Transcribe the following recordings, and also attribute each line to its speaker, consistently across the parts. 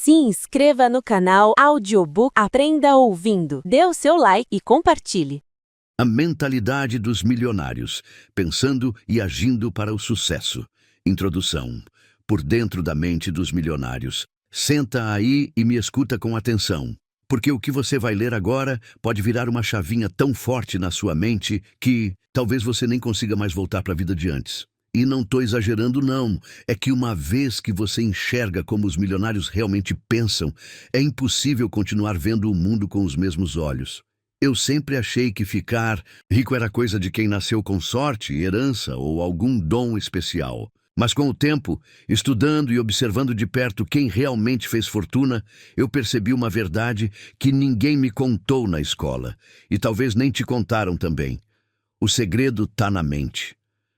Speaker 1: Se inscreva no canal Audiobook Aprenda Ouvindo. Dê o seu like e compartilhe.
Speaker 2: A mentalidade dos milionários, pensando e agindo para o sucesso. Introdução. Por dentro da mente dos milionários. Senta aí e me escuta com atenção, porque o que você vai ler agora pode virar uma chavinha tão forte na sua mente que talvez você nem consiga mais voltar para a vida de antes. E não estou exagerando não, é que uma vez que você enxerga como os milionários realmente pensam, é impossível continuar vendo o mundo com os mesmos olhos. Eu sempre achei que ficar rico era coisa de quem nasceu com sorte, herança ou algum dom especial. Mas com o tempo, estudando e observando de perto quem realmente fez fortuna, eu percebi uma verdade que ninguém me contou na escola, e talvez nem te contaram também. O segredo está na mente.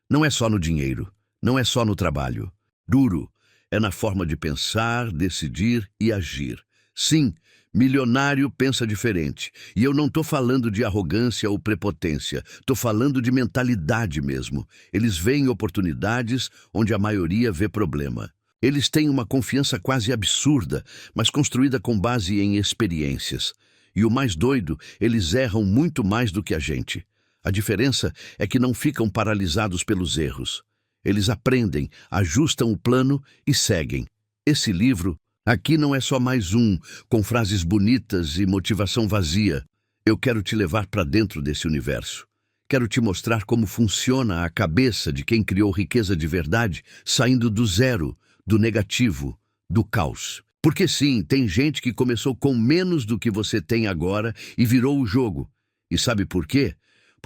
Speaker 2: Não é só no dinheiro, não é só no trabalho. Duro, é na forma de pensar, decidir e agir. Sim, milionário pensa diferente. E eu não estou falando de arrogância ou prepotência, estou falando de mentalidade mesmo. Eles veem oportunidades onde a maioria vê problema. Eles têm uma confiança quase absurda, mas construída com base em experiências. E o mais doido, eles erram muito mais do que a gente. A diferença é que não ficam paralisados pelos erros. Eles aprendem, ajustam o plano e seguem. Esse livro aqui não é só mais um, com frases bonitas e motivação vazia. Eu quero te levar para dentro desse universo. Quero te mostrar como funciona a cabeça de quem criou riqueza de verdade, saindo do zero, do negativo, do caos. Porque sim, tem gente que começou com menos do que você tem agora e virou o jogo. E sabe por quê?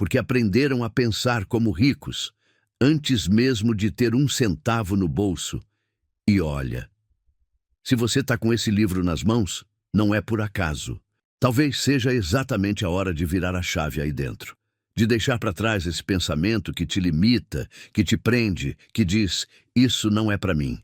Speaker 2: Porque aprenderam a pensar como ricos, antes mesmo de ter um centavo no bolso. E olha, se você está com esse livro nas mãos, não é por acaso. Talvez seja exatamente a hora de virar a chave aí dentro. De deixar para trás esse pensamento que te limita, que te prende, que diz, isso não é para mim.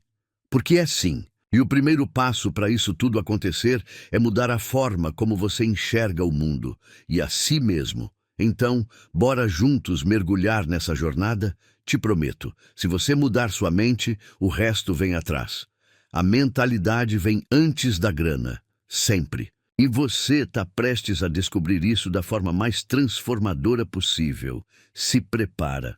Speaker 2: Porque é sim. E o primeiro passo para isso tudo acontecer é mudar a forma como você enxerga o mundo e a si mesmo. Então, bora juntos mergulhar nessa jornada? Te prometo, se você mudar sua mente, o resto vem atrás. A mentalidade vem antes da grana, sempre. E você está prestes a descobrir isso da forma mais transformadora possível. Se prepara,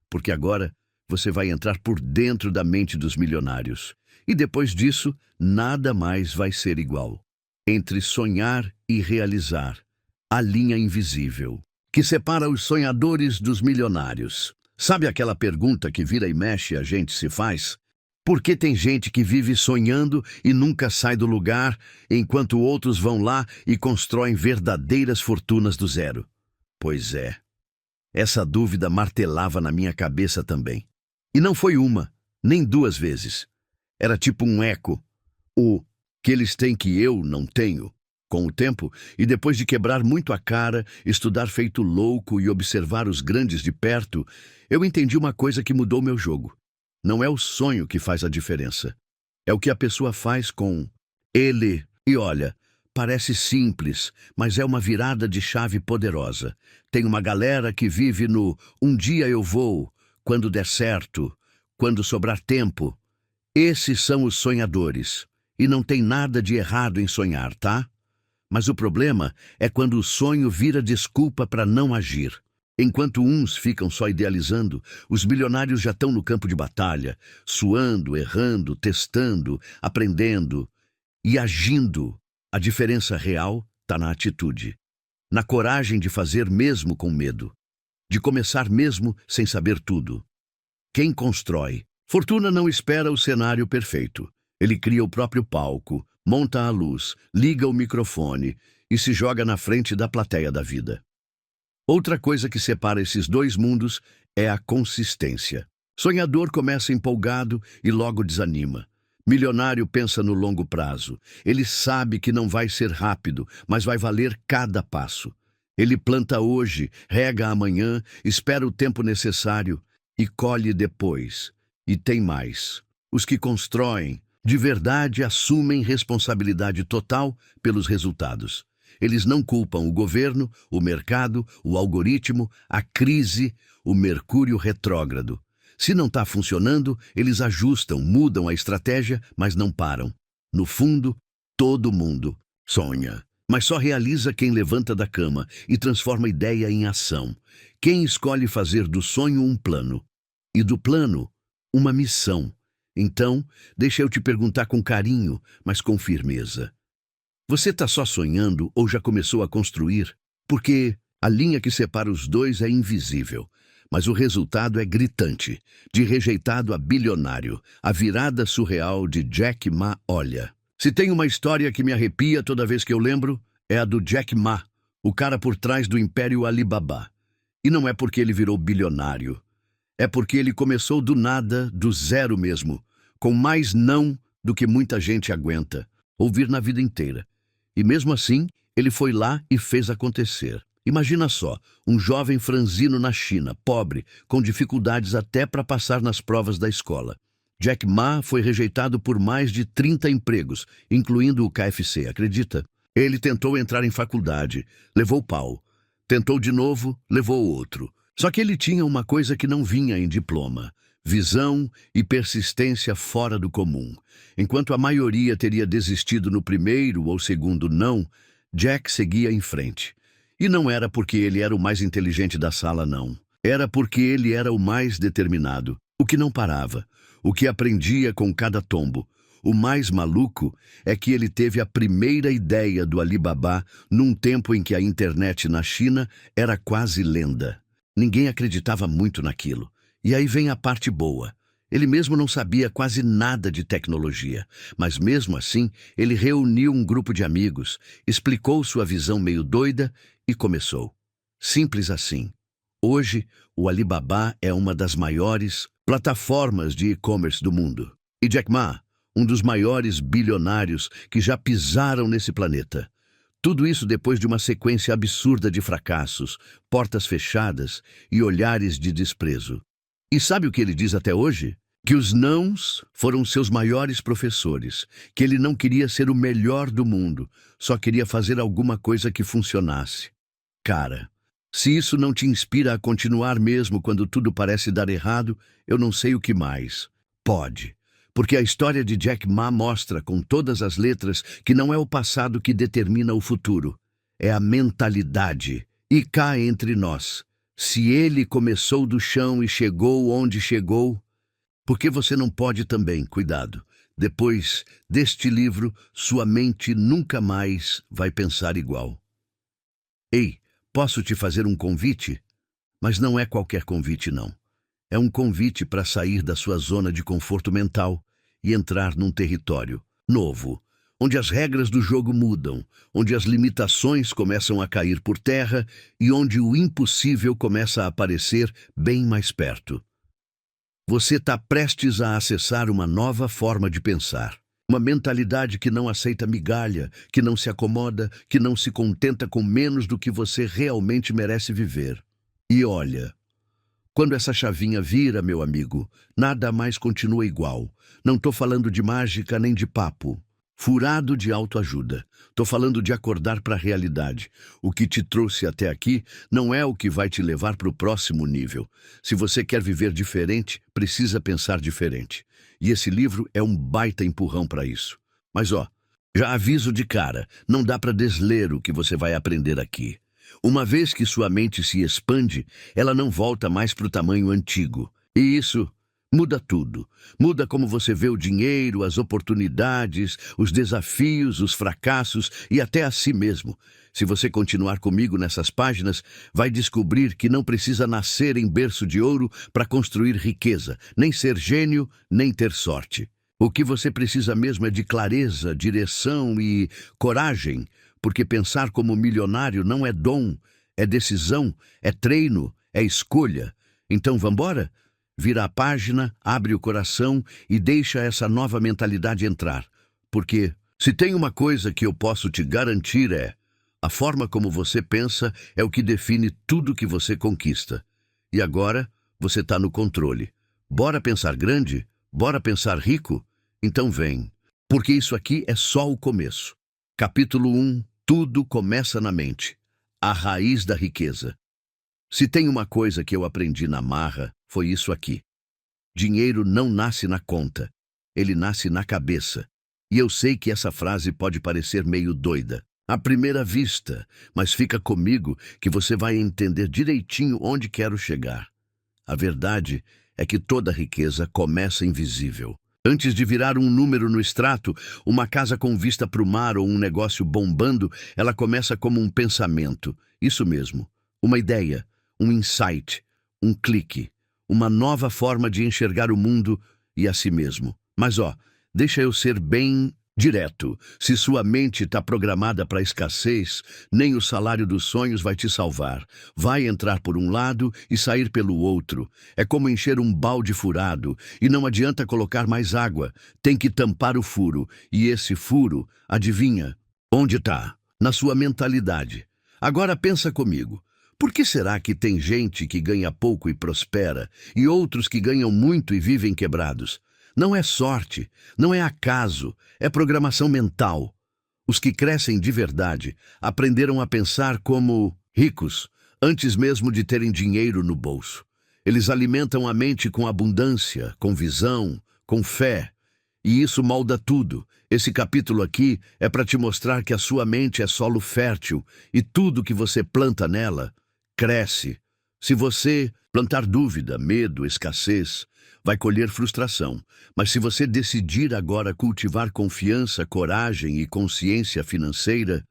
Speaker 2: porque agora você vai entrar por dentro da mente dos milionários. E depois disso, nada mais vai ser igual. Entre sonhar e realizar, a linha invisível que separa os sonhadores dos milionários. Sabe aquela pergunta que vira e mexe a gente se faz? Por que tem gente que vive sonhando e nunca sai do lugar, enquanto outros vão lá e constroem verdadeiras fortunas do zero? Pois é, essa dúvida martelava na minha cabeça também. E não foi uma, nem duas vezes. Era tipo um eco. O que eles têm que eu não tenho. Com o tempo, e depois de quebrar muito a cara, estudar feito louco e observar os grandes de perto, eu entendi uma coisa que mudou meu jogo. Não é o sonho que faz a diferença. É o que a pessoa faz com ele. E olha, parece simples, mas é uma virada de chave poderosa. Tem uma galera que vive no um dia eu vou, quando der certo, quando sobrar tempo. Esses são os sonhadores. E não tem nada de errado em sonhar, tá? Mas o problema é quando o sonho vira desculpa para não agir. Enquanto uns ficam só idealizando, os milionários já estão no campo de batalha, suando, errando, testando, aprendendo e agindo. A diferença real está na atitude, na coragem de fazer mesmo com medo, de começar mesmo sem saber tudo. Quem constrói fortuna não espera o cenário perfeito. Ele cria o próprio palco, monta a luz, liga o microfone e se joga na frente da plateia da vida. Outra coisa que separa esses dois mundos é a consistência. Sonhador começa empolgado e logo desanima. Milionário pensa no longo prazo. Ele sabe que não vai ser rápido, mas vai valer cada passo. Ele planta hoje, rega amanhã, espera o tempo necessário e colhe depois. E tem mais. Os que constroem de verdade assumem responsabilidade total pelos resultados. Eles não culpam o governo, o mercado, o algoritmo, a crise, o Mercúrio retrógrado. Se não está funcionando, eles ajustam, mudam a estratégia, mas não param. No fundo, Todo mundo sonha, mas só realiza quem levanta da cama e transforma a ideia em ação. Quem escolhe fazer do sonho um plano e do plano uma missão. Então, deixa eu te perguntar com carinho, mas com firmeza. Você está só sonhando ou já começou a construir? Porque a linha que separa os dois é invisível, mas o resultado é gritante. De rejeitado a bilionário, a virada surreal de Jack Ma. Olha, se tem uma história que me arrepia toda vez que eu lembro, é a do Jack Ma, o cara por trás do Império Alibaba. E não é porque ele virou bilionário. É porque ele começou do nada, do zero mesmo, com mais não do que muita gente aguenta ouvir na vida inteira. E mesmo assim, ele foi lá e fez acontecer. Imagina só, um jovem franzino na China, pobre, com dificuldades até para passar nas provas da escola. Jack Ma foi rejeitado por mais de 30 empregos, incluindo o KFC, acredita? Ele tentou entrar em faculdade, levou pau. Tentou de novo, levou outro. Só que ele tinha uma coisa que não vinha em diploma: visão e persistência fora do comum. Enquanto a maioria teria desistido no primeiro ou segundo não, Jack seguia em frente. E não era porque ele era o mais inteligente da sala, não. Era porque ele era o mais determinado, o que não parava, o que aprendia com cada tombo. O mais maluco é que ele teve a primeira ideia do Alibaba num tempo em que a internet na China era quase lenda. Ninguém acreditava muito naquilo. E aí vem a parte boa. Ele mesmo não sabia quase nada de tecnologia, mas mesmo assim ele reuniu um grupo de amigos, explicou sua visão meio doida e começou. Simples assim. Hoje, o Alibaba é uma das maiores plataformas de e-commerce do mundo. E Jack Ma, um dos maiores bilionários que já pisaram nesse planeta. Tudo isso depois de uma sequência absurda de fracassos, portas fechadas e olhares de desprezo. E sabe o que ele diz até hoje? Que os nãos foram seus maiores professores, que ele não queria ser o melhor do mundo, só queria fazer alguma coisa que funcionasse. Cara, se isso não te inspira a continuar mesmo quando tudo parece dar errado, eu não sei o que mais. Pode. Porque a história de Jack Ma mostra com todas as letras que não é o passado que determina o futuro. É a mentalidade. E cá entre nós, se ele começou do chão e chegou onde chegou, por que você não pode também? Cuidado. Depois deste livro, sua mente nunca mais vai pensar igual. Ei, posso te fazer um convite? Mas não é qualquer convite, não. É um convite para sair da sua zona de conforto mental e entrar num território novo, onde as regras do jogo mudam, onde as limitações começam a cair por terra e onde o impossível começa a aparecer bem mais perto. Você está prestes a acessar uma nova forma de pensar. Uma mentalidade que não aceita migalha, que não se acomoda, que não se contenta com menos do que você realmente merece viver. E olha, quando essa chavinha vira, meu amigo, nada mais continua igual. Não estou falando de mágica nem de papo furado de autoajuda. Estou falando de acordar para a realidade. O que te trouxe até aqui não é o que vai te levar para o próximo nível. Se você quer viver diferente, precisa pensar diferente. E esse livro é um baita empurrão para isso. Mas já aviso de cara, não dá para desler o que você vai aprender aqui. Uma vez que sua mente se expande, ela não volta mais para o tamanho antigo. E isso muda tudo. Muda como você vê o dinheiro, as oportunidades, os desafios, os fracassos e até a si mesmo. Se você continuar comigo nessas páginas, vai descobrir que não precisa nascer em berço de ouro para construir riqueza, nem ser gênio, nem ter sorte. O que você precisa mesmo é de clareza, direção e coragem, porque pensar como milionário não é dom, é decisão, é treino, é escolha. Então, vambora? Vira a página, abre o coração e deixa essa nova mentalidade entrar. Porque, se tem uma coisa que eu posso te garantir a forma como você pensa é o que define tudo que você conquista. E agora, você está no controle. Bora pensar grande? Bora pensar rico? Então vem. Porque isso aqui é só o começo. Capítulo 1. Tudo começa na mente. A raiz da riqueza. Se tem uma coisa que eu aprendi na marra, foi isso aqui. Dinheiro não nasce na conta, ele nasce na cabeça. E eu sei que essa frase pode parecer meio doida à primeira vista, mas fica comigo que você vai entender direitinho onde quero chegar. A verdade é que toda riqueza começa invisível. Antes de virar um número no extrato, uma casa com vista para o mar ou um negócio bombando, ela começa como um pensamento. Isso mesmo, uma ideia, um insight, um clique, uma nova forma de enxergar o mundo e a si mesmo. Mas deixa eu ser bem direto. Se sua mente está programada para escassez, nem o salário dos sonhos vai te salvar. Vai entrar por um lado e sair pelo outro. É como encher um balde furado, e não adianta colocar mais água. Tem que tampar o furo. E esse furo, adivinha? Onde está? Na sua mentalidade. Agora pensa comigo. Por que será que tem gente que ganha pouco e prospera, e outros que ganham muito e vivem quebrados? Não é sorte, não é acaso, é programação mental. Os que crescem de verdade aprenderam a pensar como ricos, antes mesmo de terem dinheiro no bolso. Eles alimentam a mente com abundância, com visão, com fé. E isso molda tudo. Esse capítulo aqui é para te mostrar que a sua mente é solo fértil e tudo que você planta nela cresce. Se você plantar dúvida, medo, escassez, vai colher frustração. Mas se você decidir agora cultivar confiança, coragem e consciência financeira,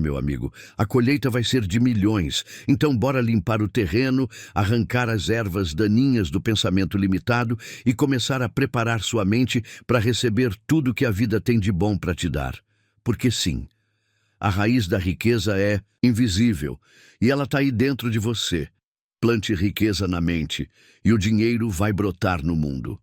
Speaker 2: meu amigo, a colheita vai ser de milhões. Então bora limpar o terreno, arrancar as ervas daninhas do pensamento limitado e começar a preparar sua mente para receber tudo que a vida tem de bom para te dar. Porque sim, a raiz da riqueza é invisível e ela está aí dentro de você. Plante riqueza na mente e o dinheiro vai brotar no mundo.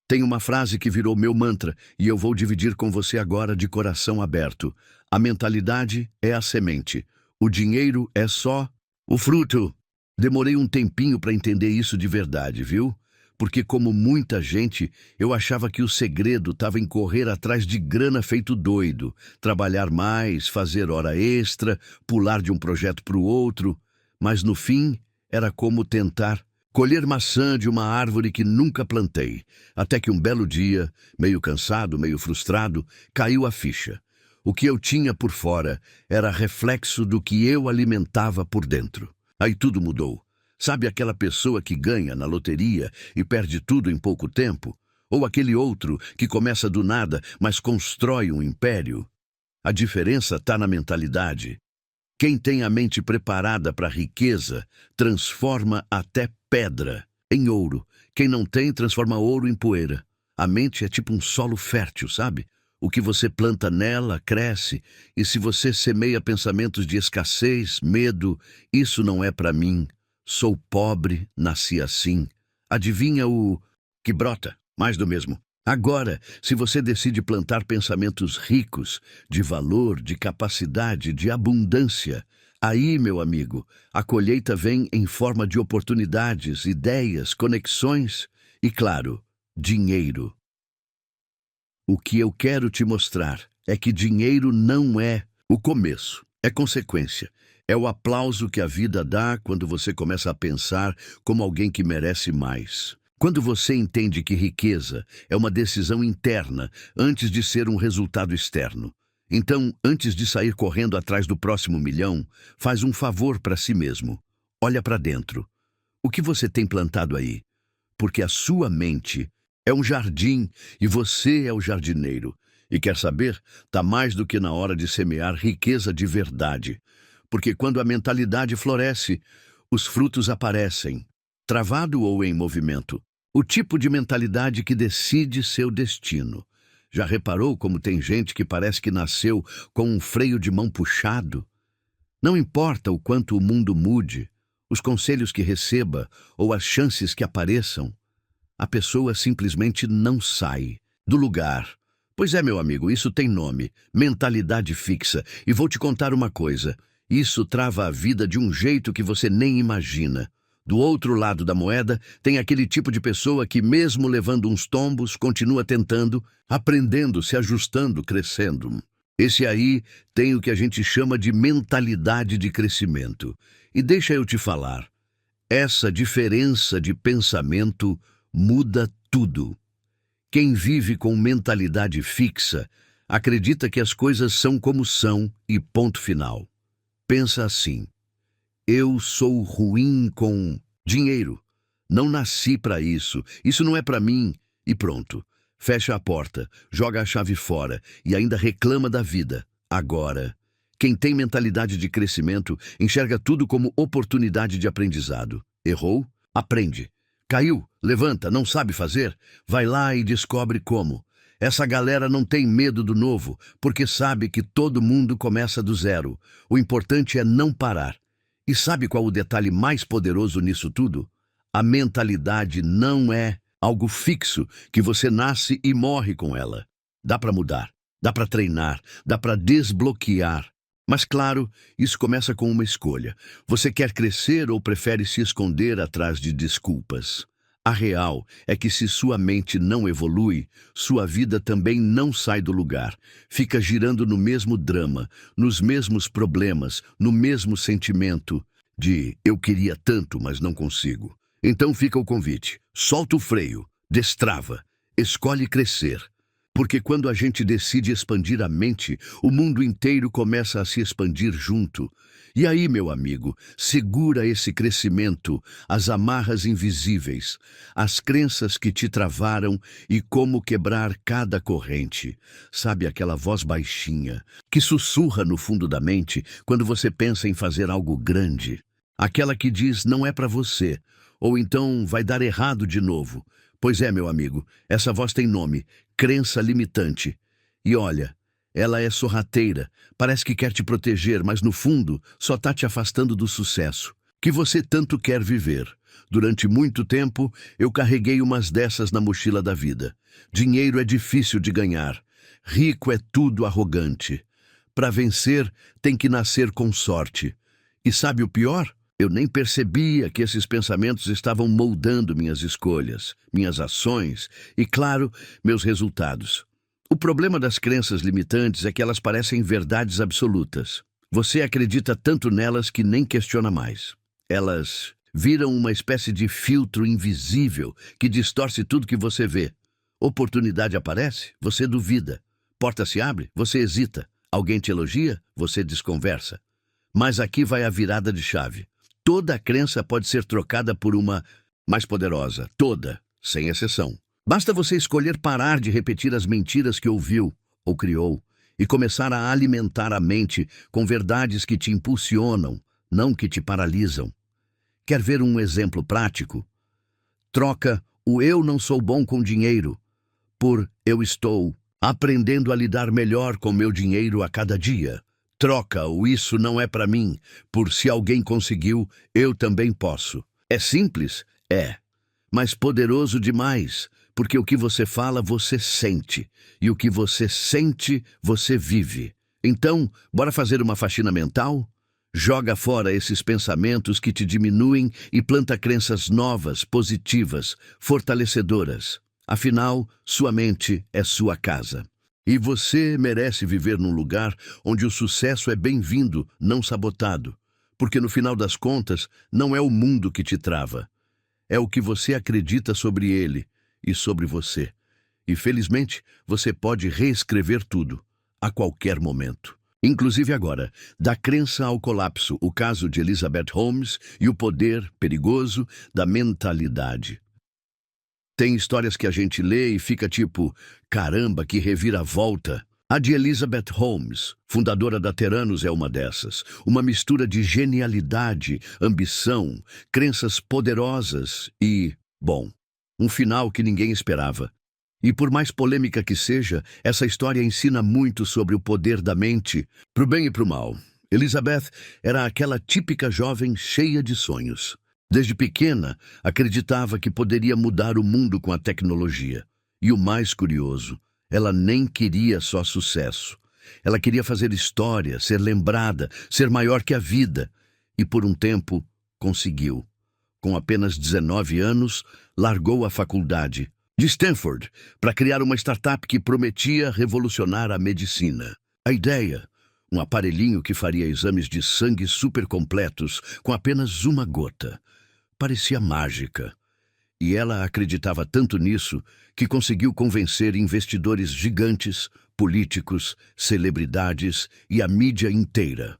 Speaker 2: Tem uma frase que virou meu mantra e eu vou dividir com você agora de coração aberto. A mentalidade é a semente. O dinheiro é só o fruto. Demorei um tempinho para entender isso de verdade, viu? Porque como muita gente, eu achava que o segredo estava em correr atrás de grana feito doido. Trabalhar mais, fazer hora extra, pular de um projeto para o outro. Mas no fim, era como tentar colher maçã de uma árvore que nunca plantei, até que um belo dia, meio cansado, meio frustrado, caiu a ficha. O que eu tinha por fora era reflexo do que eu alimentava por dentro. Aí tudo mudou. Sabe aquela pessoa que ganha na loteria e perde tudo em pouco tempo? Ou aquele outro que começa do nada, mas constrói um império? A diferença está na mentalidade. Quem tem a mente preparada para a riqueza, transforma até pedra em ouro. Quem não tem, transforma ouro em poeira. A mente é tipo um solo fértil, sabe? O que você planta nela, cresce. E se você semeia pensamentos de escassez, medo, isso não é para mim. Sou pobre, nasci assim. Adivinha o que brota? Mais do mesmo. Agora, se você decide plantar pensamentos ricos, de valor, de capacidade, de abundância, aí, meu amigo, a colheita vem em forma de oportunidades, ideias, conexões e, claro, dinheiro. O que eu quero te mostrar é que dinheiro não é o começo, é consequência. É o aplauso que a vida dá quando você começa a pensar como alguém que merece mais. Quando você entende que riqueza é uma decisão interna antes de ser um resultado externo. Então, antes de sair correndo atrás do próximo milhão, faz um favor para si mesmo. Olha para dentro. O que você tem plantado aí? Porque a sua mente é um jardim e você é o jardineiro. E quer saber? Tá mais do que na hora de semear riqueza de verdade. Porque quando a mentalidade floresce, os frutos aparecem, travado ou em movimento. O tipo de mentalidade que decide seu destino. Já reparou como tem gente que parece que nasceu com um freio de mão puxado? Não importa o quanto o mundo mude, os conselhos que receba ou as chances que apareçam, a pessoa simplesmente não sai do lugar. Pois é, meu amigo, isso tem nome, mentalidade fixa. E vou te contar uma coisa, isso trava a vida de um jeito que você nem imagina. Do outro lado da moeda, tem aquele tipo de pessoa que, mesmo levando uns tombos, continua tentando, aprendendo, se ajustando, crescendo. Esse aí tem o que a gente chama de mentalidade de crescimento. E deixa eu te falar, essa diferença de pensamento muda tudo. Quem vive com mentalidade fixa, Acredita que as coisas são como são e ponto final. Pensa assim: eu sou ruim com dinheiro. Não nasci para isso. Isso não é para mim. E pronto. Fecha a porta, joga a chave fora e ainda reclama da vida. Agora, quem tem mentalidade de crescimento enxerga tudo como oportunidade de aprendizado. Errou? Aprende. Caiu? Levanta, não sabe fazer? Vai lá e descobre como. Essa galera não tem medo do novo, porque sabe que todo mundo começa do zero. O importante é não parar. E sabe qual o detalhe mais poderoso nisso tudo? A mentalidade não é algo fixo que você nasce e morre com ela. Dá para mudar, dá para treinar, dá para desbloquear. Mas claro, isso começa com uma escolha. Você quer crescer ou prefere se esconder atrás de desculpas? A real é que se sua mente não evolui, sua vida também não sai do lugar. Fica girando no mesmo drama, nos mesmos problemas, no mesmo sentimento de eu queria tanto, mas não consigo. Então fica o convite. Solta o freio, destrava, escolhe crescer. Porque quando a gente decide expandir a mente, o mundo inteiro começa a se expandir junto. E aí, meu amigo, segura esse crescimento, as amarras invisíveis, as crenças que te travaram e como quebrar cada corrente. Sabe aquela voz baixinha que sussurra no fundo da mente quando você pensa em fazer algo grande? Aquela que diz não é para você, ou então vai dar errado de novo. Pois é, meu amigo, essa voz tem nome, crença limitante. E olha, ela é sorrateira, parece que quer te proteger, mas no fundo só está te afastando do sucesso que você tanto quer viver. Durante muito tempo, eu carreguei umas dessas na mochila da vida. Dinheiro é difícil de ganhar. Rico é tudo arrogante. Para vencer, tem que nascer com sorte. E sabe o pior? Eu nem percebia que esses pensamentos estavam moldando minhas escolhas, minhas ações e, claro, meus resultados. O problema das crenças limitantes é que elas parecem verdades absolutas. Você acredita tanto nelas que nem questiona mais. Elas viram uma espécie de filtro invisível que distorce tudo que você vê. Oportunidade aparece, você duvida. Porta se abre, você hesita. Alguém te elogia, você desconversa. Mas aqui vai a virada de chave. Toda crença pode ser trocada por uma mais poderosa, toda, sem exceção. Basta você escolher parar de repetir as mentiras que ouviu ou criou e começar a alimentar a mente com verdades que te impulsionam, não que te paralisam. Quer ver um exemplo prático? Troca o eu não sou bom com dinheiro por eu estou aprendendo a lidar melhor com meu dinheiro a cada dia. Troca o isso não é para mim, por se alguém conseguiu, eu também posso. É simples? É. Mas poderoso demais, porque o que você fala, você sente. E o que você sente, você vive. Então, bora fazer uma faxina mental? Joga fora esses pensamentos que te diminuem e planta crenças novas, positivas, fortalecedoras. Afinal, sua mente é sua casa. E você merece viver num lugar onde o sucesso é bem-vindo, não sabotado. Porque no final das contas, não é o mundo que te trava. É o que você acredita sobre ele e sobre você. E felizmente, você pode reescrever tudo, a qualquer momento. Inclusive agora, da crença ao colapso, o caso de Elizabeth Holmes e o poder perigoso da mentalidade. Tem histórias que a gente lê e fica tipo, caramba, que reviravolta. A de Elizabeth Holmes, fundadora da Theranos, é uma dessas. Uma mistura de genialidade, ambição, crenças poderosas e, bom, um final que ninguém esperava. E por mais polêmica que seja, essa história ensina muito sobre o poder da mente, pro bem e pro mal. Elizabeth era aquela típica jovem cheia de sonhos. Desde pequena, acreditava que poderia mudar o mundo com a tecnologia. E o mais curioso, ela nem queria só sucesso. Ela queria fazer história, ser lembrada, ser maior que a vida. E por um tempo, conseguiu. Com apenas 19 anos, largou a faculdade de Stanford para criar uma startup que prometia revolucionar a medicina. A ideia, um aparelhinho que faria exames de sangue super completos com apenas uma gota. Parecia mágica. E ela acreditava tanto nisso que conseguiu convencer investidores gigantes, políticos, celebridades e a mídia inteira.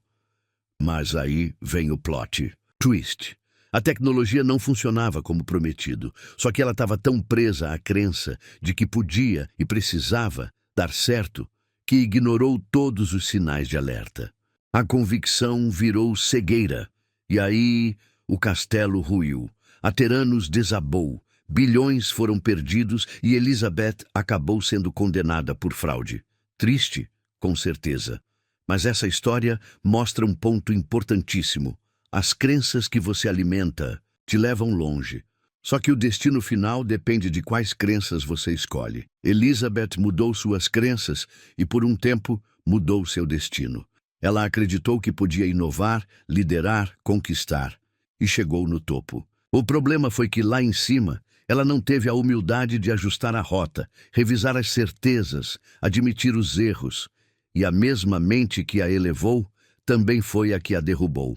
Speaker 2: Mas aí vem o plot twist. A tecnologia não funcionava como prometido, só que ela estava tão presa à crença de que podia e precisava dar certo que ignorou todos os sinais de alerta. A convicção virou cegueira, e aí o castelo ruiu. A Theranos desabou, bilhões foram perdidos e Elizabeth acabou sendo condenada por fraude. Triste, com certeza. Mas essa história mostra um ponto importantíssimo. As crenças que você alimenta te levam longe. Só que o destino final depende de quais crenças você escolhe. Elizabeth mudou suas crenças e, por um tempo, mudou seu destino. Ela acreditou que podia inovar, liderar, conquistar. E chegou no topo. O problema foi que, lá em cima, ela não teve a humildade de ajustar a rota, revisar as certezas, admitir os erros. E a mesma mente que a elevou também foi a que a derrubou.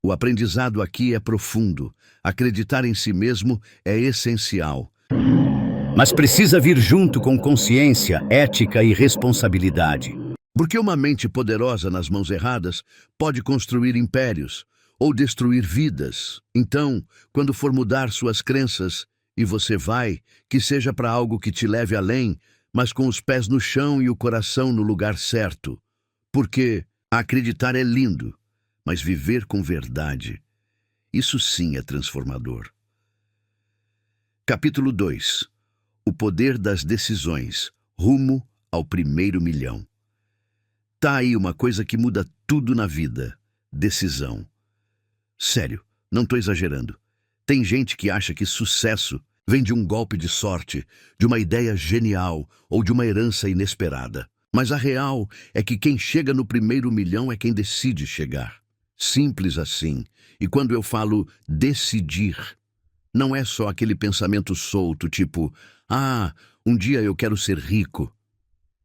Speaker 2: O aprendizado aqui é profundo. Acreditar em si mesmo é essencial.
Speaker 3: Mas precisa vir junto com consciência, ética e responsabilidade.
Speaker 2: Porque uma mente poderosa nas mãos erradas pode construir impérios ou destruir vidas. Então, quando for mudar suas crenças, e você vai, que seja para algo que te leve além, mas com os pés no chão e o coração no lugar certo. Porque acreditar é lindo, mas viver com verdade, isso sim é transformador. Capítulo 2. O poder das decisões, rumo ao primeiro milhão. Tá aí uma coisa que muda tudo na vida: decisão. Sério, não tô exagerando. Tem gente que acha que sucesso vem de um golpe de sorte, de uma ideia genial ou de uma herança inesperada. Mas a real é que quem chega no primeiro milhão é quem decide chegar. Simples assim. E quando eu falo decidir, não é só aquele pensamento solto, tipo, um dia eu quero ser rico.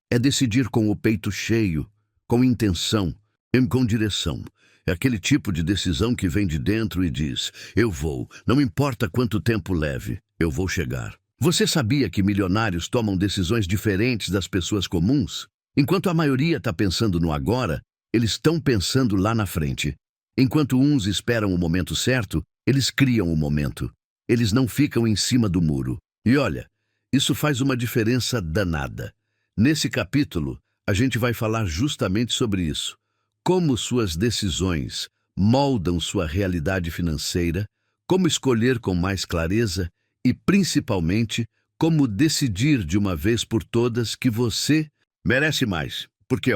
Speaker 2: É decidir com o peito cheio, com intenção e com direção. É aquele tipo de decisão que vem de dentro e diz, eu vou, não importa quanto tempo leve, eu vou chegar. Você sabia que milionários tomam decisões diferentes das pessoas comuns? Enquanto a maioria está pensando no agora, eles estão pensando lá na frente. Enquanto uns esperam o momento certo, eles criam o momento. Eles não ficam em cima do muro. E olha, isso faz uma diferença danada. Nesse capítulo, a gente vai falar justamente sobre isso. Como suas decisões moldam sua realidade financeira, como escolher com mais clareza e, principalmente, como decidir de uma vez por todas que você merece mais. Porque,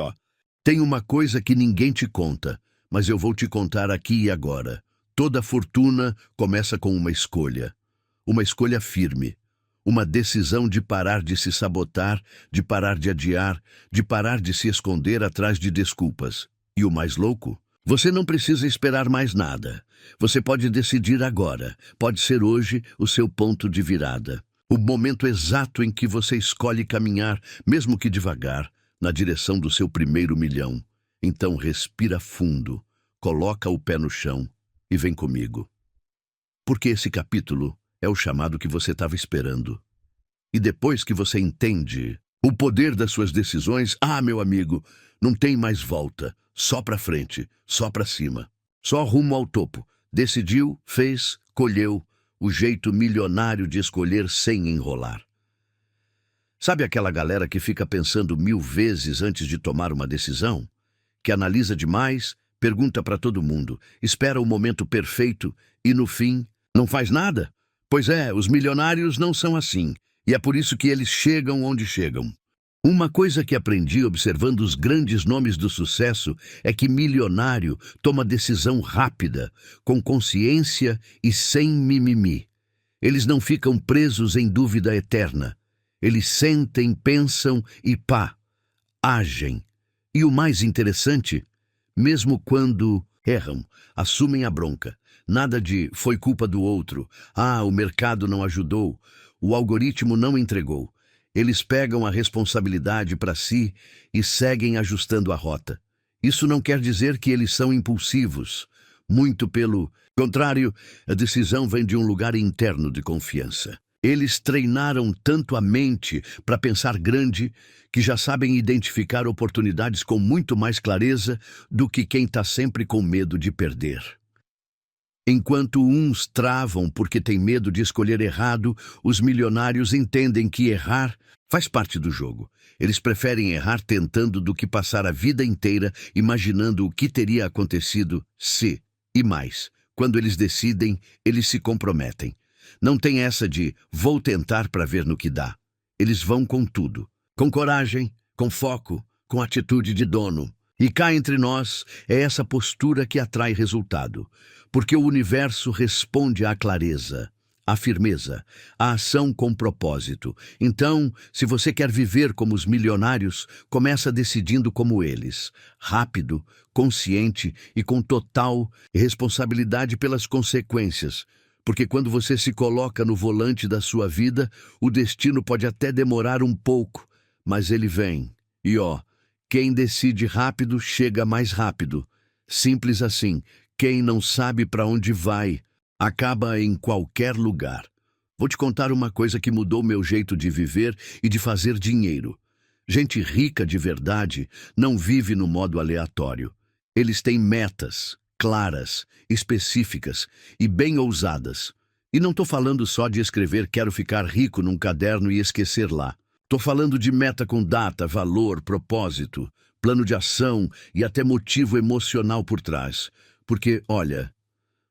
Speaker 2: tem uma coisa que ninguém te conta, mas eu vou te contar aqui e agora. Toda fortuna começa com uma escolha firme, uma decisão de parar de se sabotar, de parar de adiar, de parar de se esconder atrás de desculpas. E o mais louco, você não precisa esperar mais nada. Você pode decidir agora, pode ser hoje o seu ponto de virada. O momento exato em que você escolhe caminhar, mesmo que devagar, na direção do seu primeiro milhão. Então respira fundo, coloca o pé no chão e vem comigo. Porque esse capítulo é o chamado que você estava esperando. E depois que você entende o poder das suas decisões, meu amigo, não tem mais volta, só para frente, só para cima. Só rumo ao topo. Decidiu, fez, colheu, o jeito milionário de escolher sem enrolar. Sabe aquela galera que fica pensando 1000 vezes antes de tomar uma decisão? Que analisa demais, pergunta para todo mundo, espera o momento perfeito e, no fim, não faz nada? Pois é, os milionários não são assim, e é por isso que eles chegam onde chegam. Uma coisa que aprendi observando os grandes nomes do sucesso é que milionário toma decisão rápida, com consciência e sem mimimi. Eles não ficam presos em dúvida eterna. Eles sentem, pensam e agem. E o mais interessante, mesmo quando erram, assumem a bronca. Nada de foi culpa do outro, o mercado não ajudou, o algoritmo não entregou. Eles pegam a responsabilidade para si e seguem ajustando a rota. Isso não quer dizer que eles são impulsivos, muito pelo Contrário, a decisão vem de um lugar interno de confiança. Eles treinaram tanto a mente para pensar grande que já sabem identificar oportunidades com muito mais clareza do que quem está sempre com medo de perder. Enquanto uns travam porque têm medo de escolher errado, os milionários entendem que errar faz parte do jogo. Eles preferem errar tentando do que passar a vida inteira imaginando o que teria acontecido se, e mais. Quando eles decidem, eles se comprometem. Não tem essa de vou tentar para ver no que dá. Eles vão com tudo. Com coragem, com foco, com atitude de dono. E cá entre nós, é essa postura que atrai resultado. Porque o universo responde à clareza, à firmeza, à ação com propósito. Então, se você quer viver como os milionários, começa decidindo como eles. Rápido, consciente e com total responsabilidade pelas consequências. Porque quando você se coloca no volante da sua vida, o destino pode até demorar um pouco, mas ele vem. E quem decide rápido chega mais rápido. Simples assim. Quem não sabe para onde vai, acaba em qualquer lugar. Vou te contar uma coisa que mudou meu jeito de viver e de fazer dinheiro. Gente rica de verdade não vive no modo aleatório. Eles têm metas claras, específicas e bem ousadas. E não estou falando só de escrever quero ficar rico num caderno e esquecer lá. Estou falando de meta com data, valor, propósito, plano de ação e até motivo emocional por trás. Porque, olha,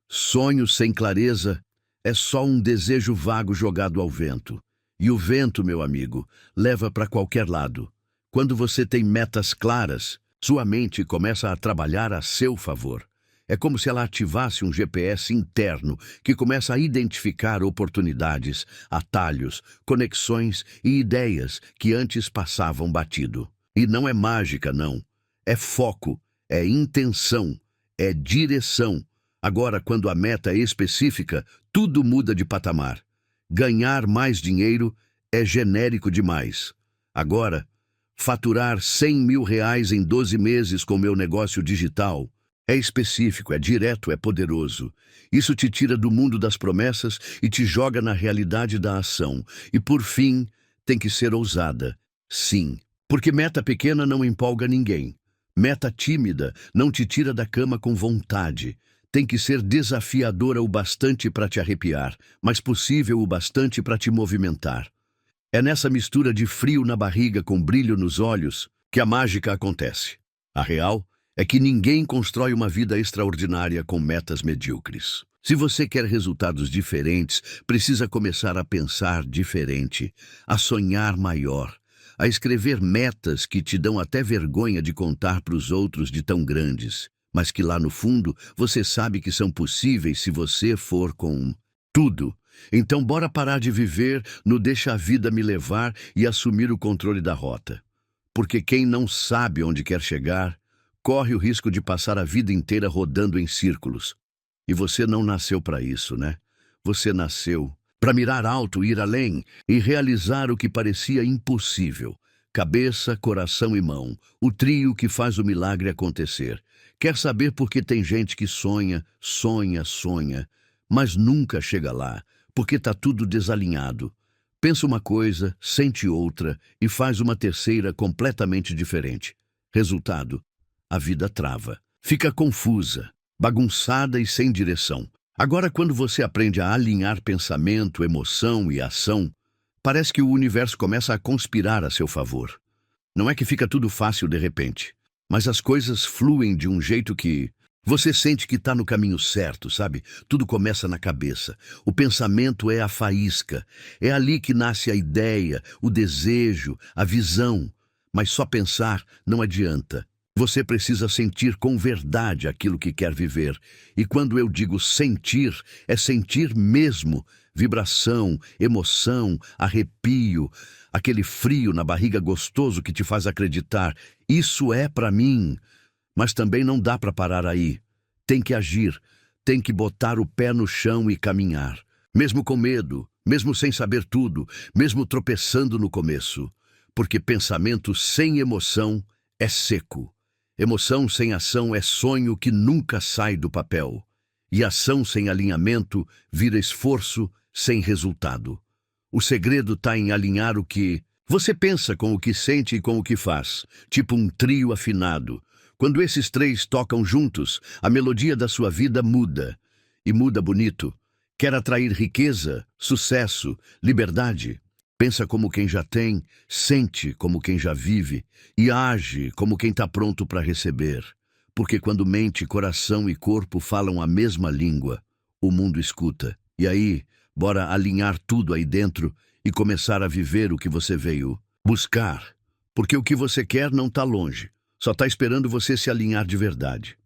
Speaker 2: sonho sem clareza é só um desejo vago jogado ao vento. E o vento, meu amigo, leva para qualquer lado. Quando você tem metas claras, sua mente começa a trabalhar a seu favor. É como se ela ativasse um GPS interno que começa a identificar oportunidades, atalhos, conexões e ideias que antes passavam batido. E não é mágica, não. É foco, é intenção. É direção. Agora, quando a meta é específica, tudo muda de patamar. Ganhar mais dinheiro é genérico demais. Agora, faturar R$100.000 em 12 meses com meu negócio digital é específico, é direto, é poderoso. Isso te tira do mundo das promessas e te joga na realidade da ação. E, por fim, tem que ser ousada. Sim, porque meta pequena não empolga ninguém. Meta tímida não te tira da cama com vontade. Tem que ser desafiadora o bastante para te arrepiar, mas possível o bastante para te movimentar. É nessa mistura de frio na barriga com brilho nos olhos que a mágica acontece. A real é que ninguém constrói uma vida extraordinária com metas medíocres. Se você quer resultados diferentes, precisa começar a pensar diferente, a sonhar maior, a escrever metas que te dão até vergonha de contar para os outros de tão grandes, mas que lá no fundo você sabe que são possíveis se você for com tudo. Então bora parar de viver no deixa a vida me levar e assumir o controle da rota. Porque quem não sabe onde quer chegar, corre o risco de passar a vida inteira rodando em círculos. E você não nasceu para isso, né? Você nasceu para mirar alto, ir além e realizar o que parecia impossível. Cabeça, coração e mão, o trio que faz o milagre acontecer. Quer saber por que tem gente que sonha, mas nunca chega lá, porque está tudo desalinhado. Pensa uma coisa, sente outra e faz uma terceira completamente diferente. Resultado, a vida trava. Fica confusa, bagunçada e sem direção. Agora, quando você aprende a alinhar pensamento, emoção e ação, parece que o universo começa a conspirar a seu favor. Não é que fica tudo fácil de repente, mas as coisas fluem de um jeito que você sente que está no caminho certo, sabe? Tudo começa na cabeça. O pensamento é a faísca. É ali que nasce a ideia, o desejo, a visão. Mas só pensar não adianta. Você precisa sentir com verdade aquilo que quer viver. E quando eu digo sentir, é sentir mesmo. Vibração, emoção, arrepio, aquele frio na barriga gostoso que te faz acreditar. Isso é para mim. Mas também não dá para parar aí. Tem que agir, tem que botar o pé no chão e caminhar. Mesmo com medo, mesmo sem saber tudo, mesmo tropeçando no começo. Porque pensamento sem emoção é seco. Emoção sem ação é sonho que nunca sai do papel. E ação sem alinhamento vira esforço sem resultado. O segredo está em alinhar o que você pensa com o que sente e com o que faz, tipo um trio afinado. Quando esses três tocam juntos, a melodia da sua vida muda. E muda bonito. Quer atrair riqueza, sucesso, liberdade? Pensa como quem já tem, sente como quem já vive e age como quem está pronto para receber. Porque quando mente, coração e corpo falam a mesma língua, o mundo escuta. E aí, bora alinhar tudo aí dentro e começar a viver o que você veio buscar. Porque o que você quer não está longe, só está esperando você se alinhar de verdade.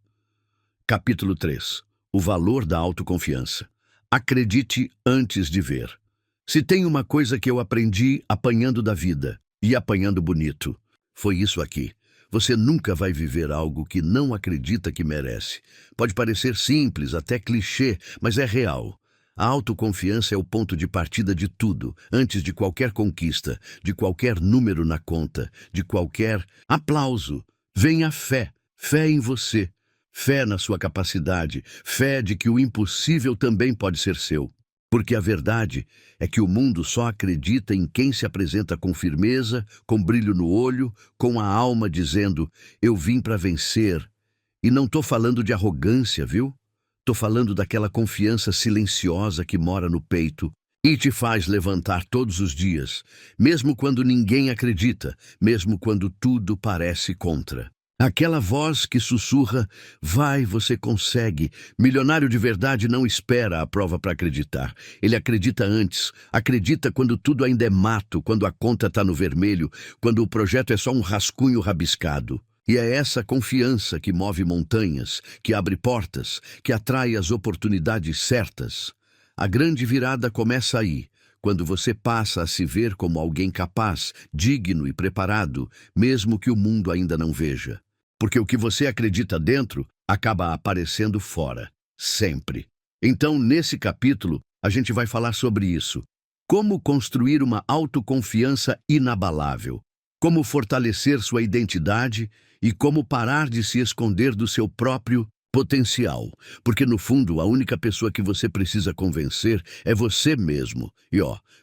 Speaker 2: Capítulo 3. O valor da autoconfiança. Acredite antes de ver. Se tem uma coisa que eu aprendi apanhando da vida, e apanhando bonito, foi isso aqui. Você nunca vai viver algo que não acredita que merece. Pode parecer simples, até clichê, mas é real. A autoconfiança é o ponto de partida de tudo, antes de qualquer conquista, de qualquer número na conta, de qualquer aplauso. Vem a fé, fé em você, fé na sua capacidade, fé de que o impossível também pode ser seu. Porque a verdade é que o mundo só acredita em quem se apresenta com firmeza, com brilho no olho, com a alma dizendo, eu vim para vencer. E não estou falando de arrogância, viu? Estou falando daquela confiança silenciosa que mora no peito e te faz levantar todos os dias, mesmo quando ninguém acredita, mesmo quando tudo parece contra. Aquela voz que sussurra, vai, você consegue. Milionário de verdade não espera a prova para acreditar. Ele acredita antes, acredita quando tudo ainda é mato, quando a conta está no vermelho, quando o projeto é só um rascunho rabiscado. E é essa confiança que move montanhas, que abre portas, que atrai as oportunidades certas. A grande virada começa aí, quando você passa a se ver como alguém capaz, digno e preparado, mesmo que o mundo ainda não veja. Porque o que você acredita dentro acaba aparecendo fora, sempre. Então, nesse capítulo, a gente vai falar sobre isso. Como construir uma autoconfiança inabalável. Como fortalecer sua identidade e como parar de se esconder do seu próprio potencial. Porque, no fundo, a única pessoa que você precisa convencer é você mesmo. E,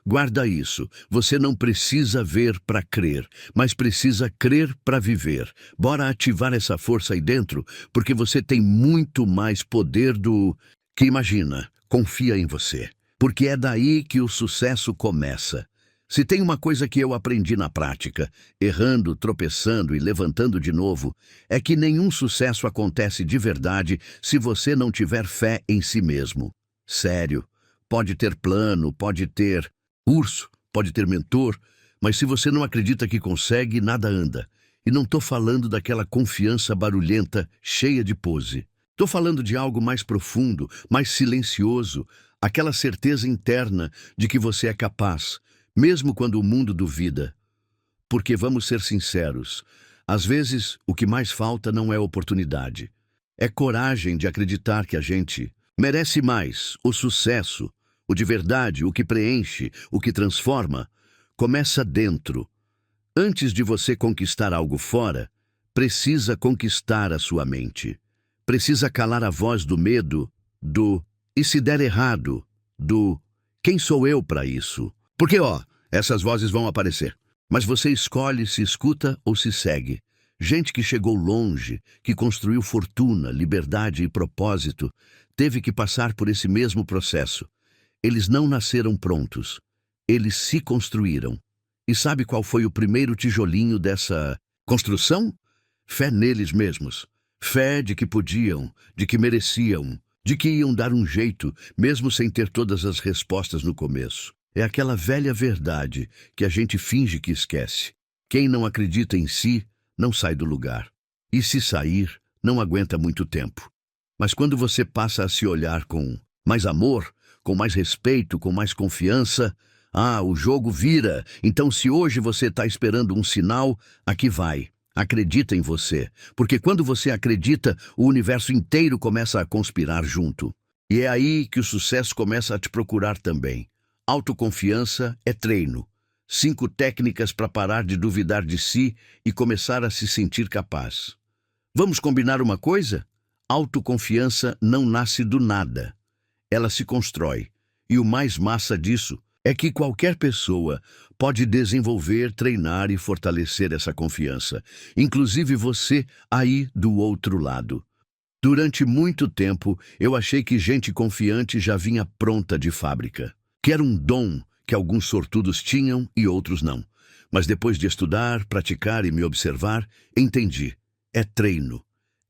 Speaker 2: guarda isso. Você não precisa ver para crer, mas precisa crer para viver. Bora ativar essa força aí dentro, porque você tem muito mais poder do que imagina. Confia em você. Porque é daí que o sucesso começa. Se tem uma coisa que eu aprendi na prática, errando, tropeçando e levantando de novo, é que nenhum sucesso acontece de verdade se você não tiver fé em si mesmo. Sério, pode ter plano, pode ter curso, pode ter mentor, mas se você não acredita que consegue, nada anda. E não estou falando daquela confiança barulhenta, cheia de pose. Estou falando de algo mais profundo, mais silencioso, aquela certeza interna de que você é capaz, mesmo quando o mundo duvida. Porque vamos ser sinceros, às vezes o que mais falta não é oportunidade. É coragem de acreditar que a gente merece mais. O sucesso, o de verdade, o que preenche, o que transforma, começa dentro. Antes de você conquistar algo fora, precisa conquistar a sua mente. Precisa calar a voz do medo, do e se der errado, do quem sou eu para isso? Porque, essas vozes vão aparecer. Mas você escolhe se escuta ou se segue. Gente que chegou longe, que construiu fortuna, liberdade e propósito, teve que passar por esse mesmo processo. Eles não nasceram prontos. Eles se construíram. E sabe qual foi o primeiro tijolinho dessa construção? Fé neles mesmos. Fé de que podiam, de que mereciam, de que iam dar um jeito, mesmo sem ter todas as respostas no começo. É aquela velha verdade que a gente finge que esquece. Quem não acredita em si, não sai do lugar. E se sair, não aguenta muito tempo. Mas quando você passa a se olhar com mais amor, com mais respeito, com mais confiança, o jogo vira. Então, se hoje você está esperando um sinal, aqui vai. Acredita em você. Porque quando você acredita, o universo inteiro começa a conspirar junto. E é aí que o sucesso começa a te procurar também. Autoconfiança é treino. 5 técnicas para parar de duvidar de si e começar a se sentir capaz. Vamos combinar uma coisa? Autoconfiança não nasce do nada. Ela se constrói. E o mais massa disso é que qualquer pessoa pode desenvolver, treinar e fortalecer essa confiança, inclusive você aí do outro lado. Durante muito tempo, eu achei que gente confiante já vinha pronta de fábrica, que era um dom que alguns sortudos tinham e outros não. Mas depois de estudar, praticar e me observar, entendi. É treino,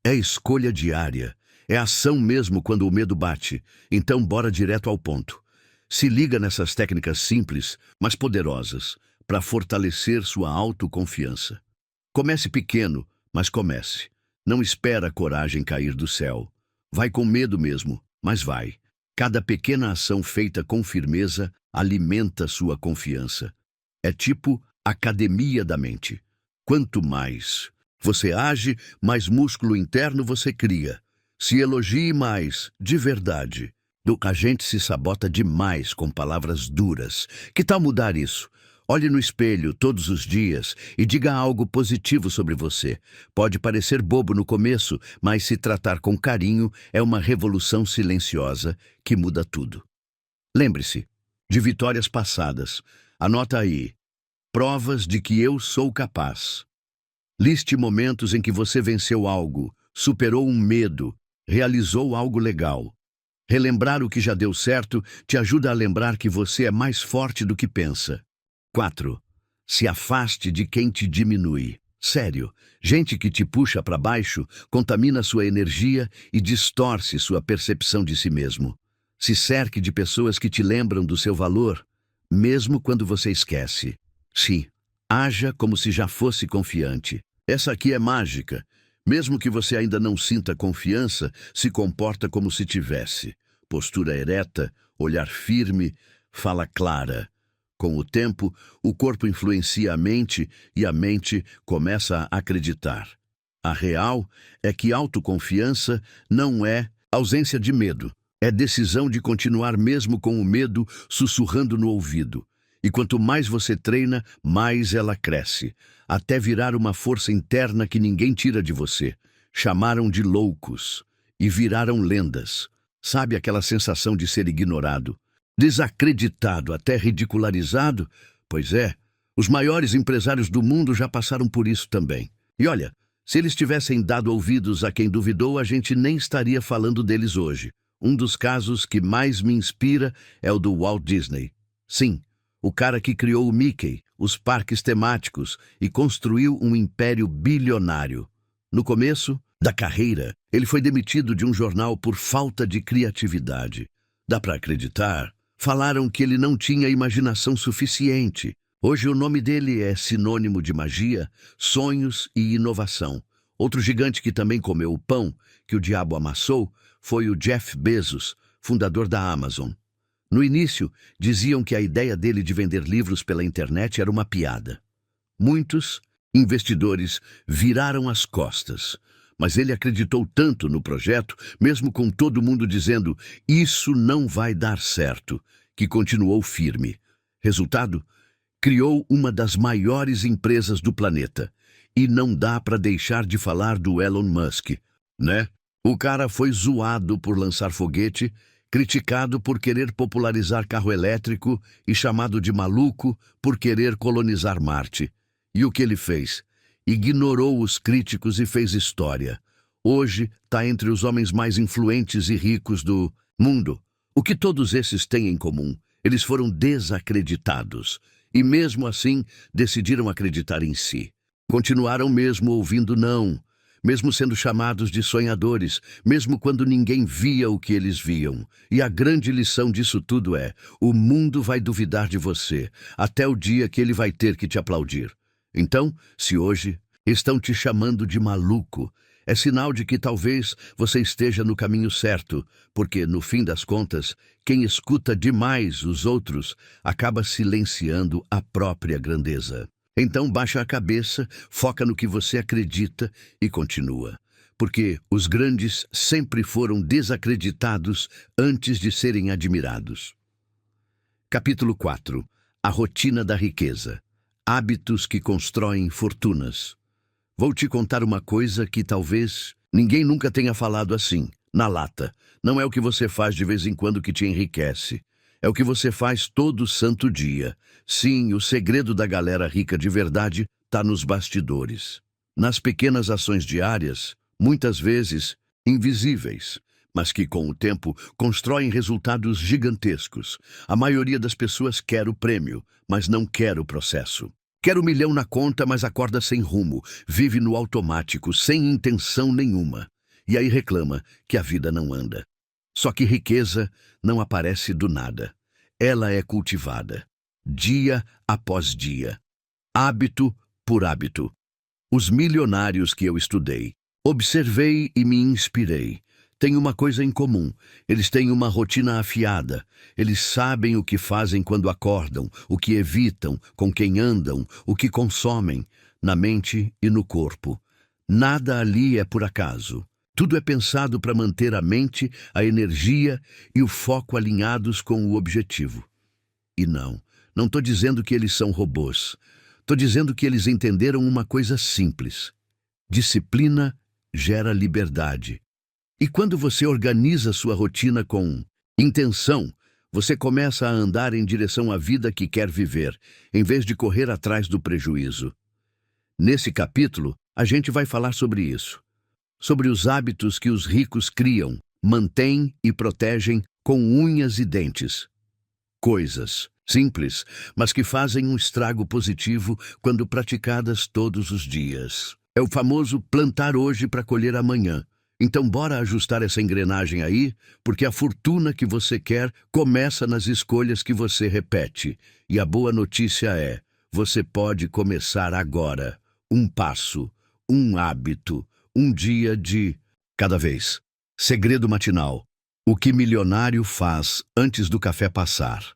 Speaker 2: é escolha diária, é ação mesmo quando o medo bate. Então bora direto ao ponto. Se liga nessas técnicas simples, mas poderosas, para fortalecer sua autoconfiança. Comece pequeno, mas comece. Não espera a coragem cair do céu. Vai com medo mesmo, mas vai. Cada pequena ação feita com firmeza alimenta sua confiança. É tipo academia da mente. Quanto mais você age, mais músculo interno você cria. Se elogie mais, de verdade. A gente se sabota demais com palavras duras. Que tal mudar isso? Olhe no espelho todos os dias e diga algo positivo sobre você. Pode parecer bobo no começo, mas se tratar com carinho é uma revolução silenciosa que muda tudo. Lembre-se de vitórias passadas. Anota aí. Provas de que eu sou capaz. Liste momentos em que você venceu algo, superou um medo, realizou algo legal. Relembrar o que já deu certo te ajuda a lembrar que você é mais forte do que pensa. 4. Se afaste de quem te diminui. Sério, gente que te puxa para baixo contamina sua energia e distorce sua percepção de si mesmo. Se cerque de pessoas que te lembram do seu valor, mesmo quando você esquece. Sim, haja como se já fosse confiante. Essa aqui é mágica. Mesmo que você ainda não sinta confiança, se comporta como se tivesse. Postura ereta, olhar firme, fala clara. Com o tempo, o corpo influencia a mente e a mente começa a acreditar. A real é que autoconfiança não é ausência de medo. É decisão de continuar mesmo com o medo sussurrando no ouvido. E quanto mais você treina, mais ela cresce, até virar uma força interna que ninguém tira de você. Chamaram de loucos e viraram lendas. Sabe aquela sensação de ser ignorado? Desacreditado, até ridicularizado? Pois é, os maiores empresários do mundo já passaram por isso também. E olha, se eles tivessem dado ouvidos a quem duvidou, a gente nem estaria falando deles hoje. Um dos casos que mais me inspira é o do Walt Disney. Sim, o cara que criou o Mickey, os parques temáticos e construiu um império bilionário. No começo da carreira, ele foi demitido de um jornal por falta de criatividade. Dá para acreditar? Falaram que ele não tinha imaginação suficiente. Hoje o nome dele é sinônimo de magia, sonhos e inovação. Outro gigante que também comeu o pão que o diabo amassou foi o Jeff Bezos, fundador da Amazon. No início, diziam que a ideia dele de vender livros pela internet era uma piada. Muitos investidores viraram as costas, mas ele acreditou tanto no projeto, mesmo com todo mundo dizendo "isso não vai dar certo", que continuou firme. Resultado? Criou uma das maiores empresas do planeta. E não dá para deixar de falar do Elon Musk, né? O cara foi zoado por lançar foguete, criticado por querer popularizar carro elétrico e chamado de maluco por querer colonizar Marte. E o que ele fez? Ignorou os críticos e fez história. Hoje está entre os homens mais influentes e ricos do mundo. O que todos esses têm em comum? Eles foram desacreditados. E mesmo assim, decidiram acreditar em si. Continuaram mesmo ouvindo não, mesmo sendo chamados de sonhadores, mesmo quando ninguém via o que eles viam. E a grande lição disso tudo é: o mundo vai duvidar de você, até o dia que ele vai ter que te aplaudir. Então, se hoje estão te chamando de maluco, é sinal de que talvez você esteja no caminho certo, porque, no fim das contas, quem escuta demais os outros acaba silenciando a própria grandeza. Então baixa a cabeça, foca no que você acredita e continua. Porque os grandes sempre foram desacreditados antes de serem admirados. Capítulo 4. A rotina da riqueza. Hábitos que constroem fortunas. Vou te contar uma coisa que talvez Ninguém nunca tenha falado assim, na lata. Não é o que você faz de vez em quando que te enriquece. É o que você faz todo santo dia. Sim, o segredo da galera rica de verdade está nos bastidores. Nas pequenas ações diárias, muitas vezes invisíveis, mas que com o tempo constroem resultados gigantescos. A maioria das pessoas quer o prêmio, mas não quer o processo. Quer 1 milhão na conta, mas acorda sem rumo, vive no automático, sem intenção nenhuma. E aí reclama que a vida não anda. Só que riqueza não aparece do nada. Ela é cultivada, dia após dia, hábito por hábito. Os milionários que eu estudei, observei e me inspirei. Têm uma coisa em comum, eles têm uma rotina afiada. Eles sabem o que fazem quando acordam, o que evitam, com quem andam, o que consomem, na mente e no corpo. Nada ali é por acaso. Tudo é pensado para manter a mente, a energia e o foco alinhados com o objetivo. E não estou dizendo que eles são robôs. Estou dizendo que eles entenderam uma coisa simples. Disciplina gera liberdade. E quando você organiza sua rotina com intenção, você começa a andar em direção à vida que quer viver, em vez de correr atrás do prejuízo. Nesse capítulo, a gente vai falar sobre isso. Sobre os hábitos que os ricos criam, mantêm e protegem com unhas e dentes. Coisas simples, mas que fazem um estrago positivo quando praticadas todos os dias. É o famoso plantar hoje para colher amanhã. Então bora ajustar essa engrenagem aí, porque a fortuna que você quer começa nas escolhas que você repete. E a boa notícia é, você pode começar agora. Um passo, um hábito, um dia de cada vez. Segredo matinal. O que milionário faz antes do café passar?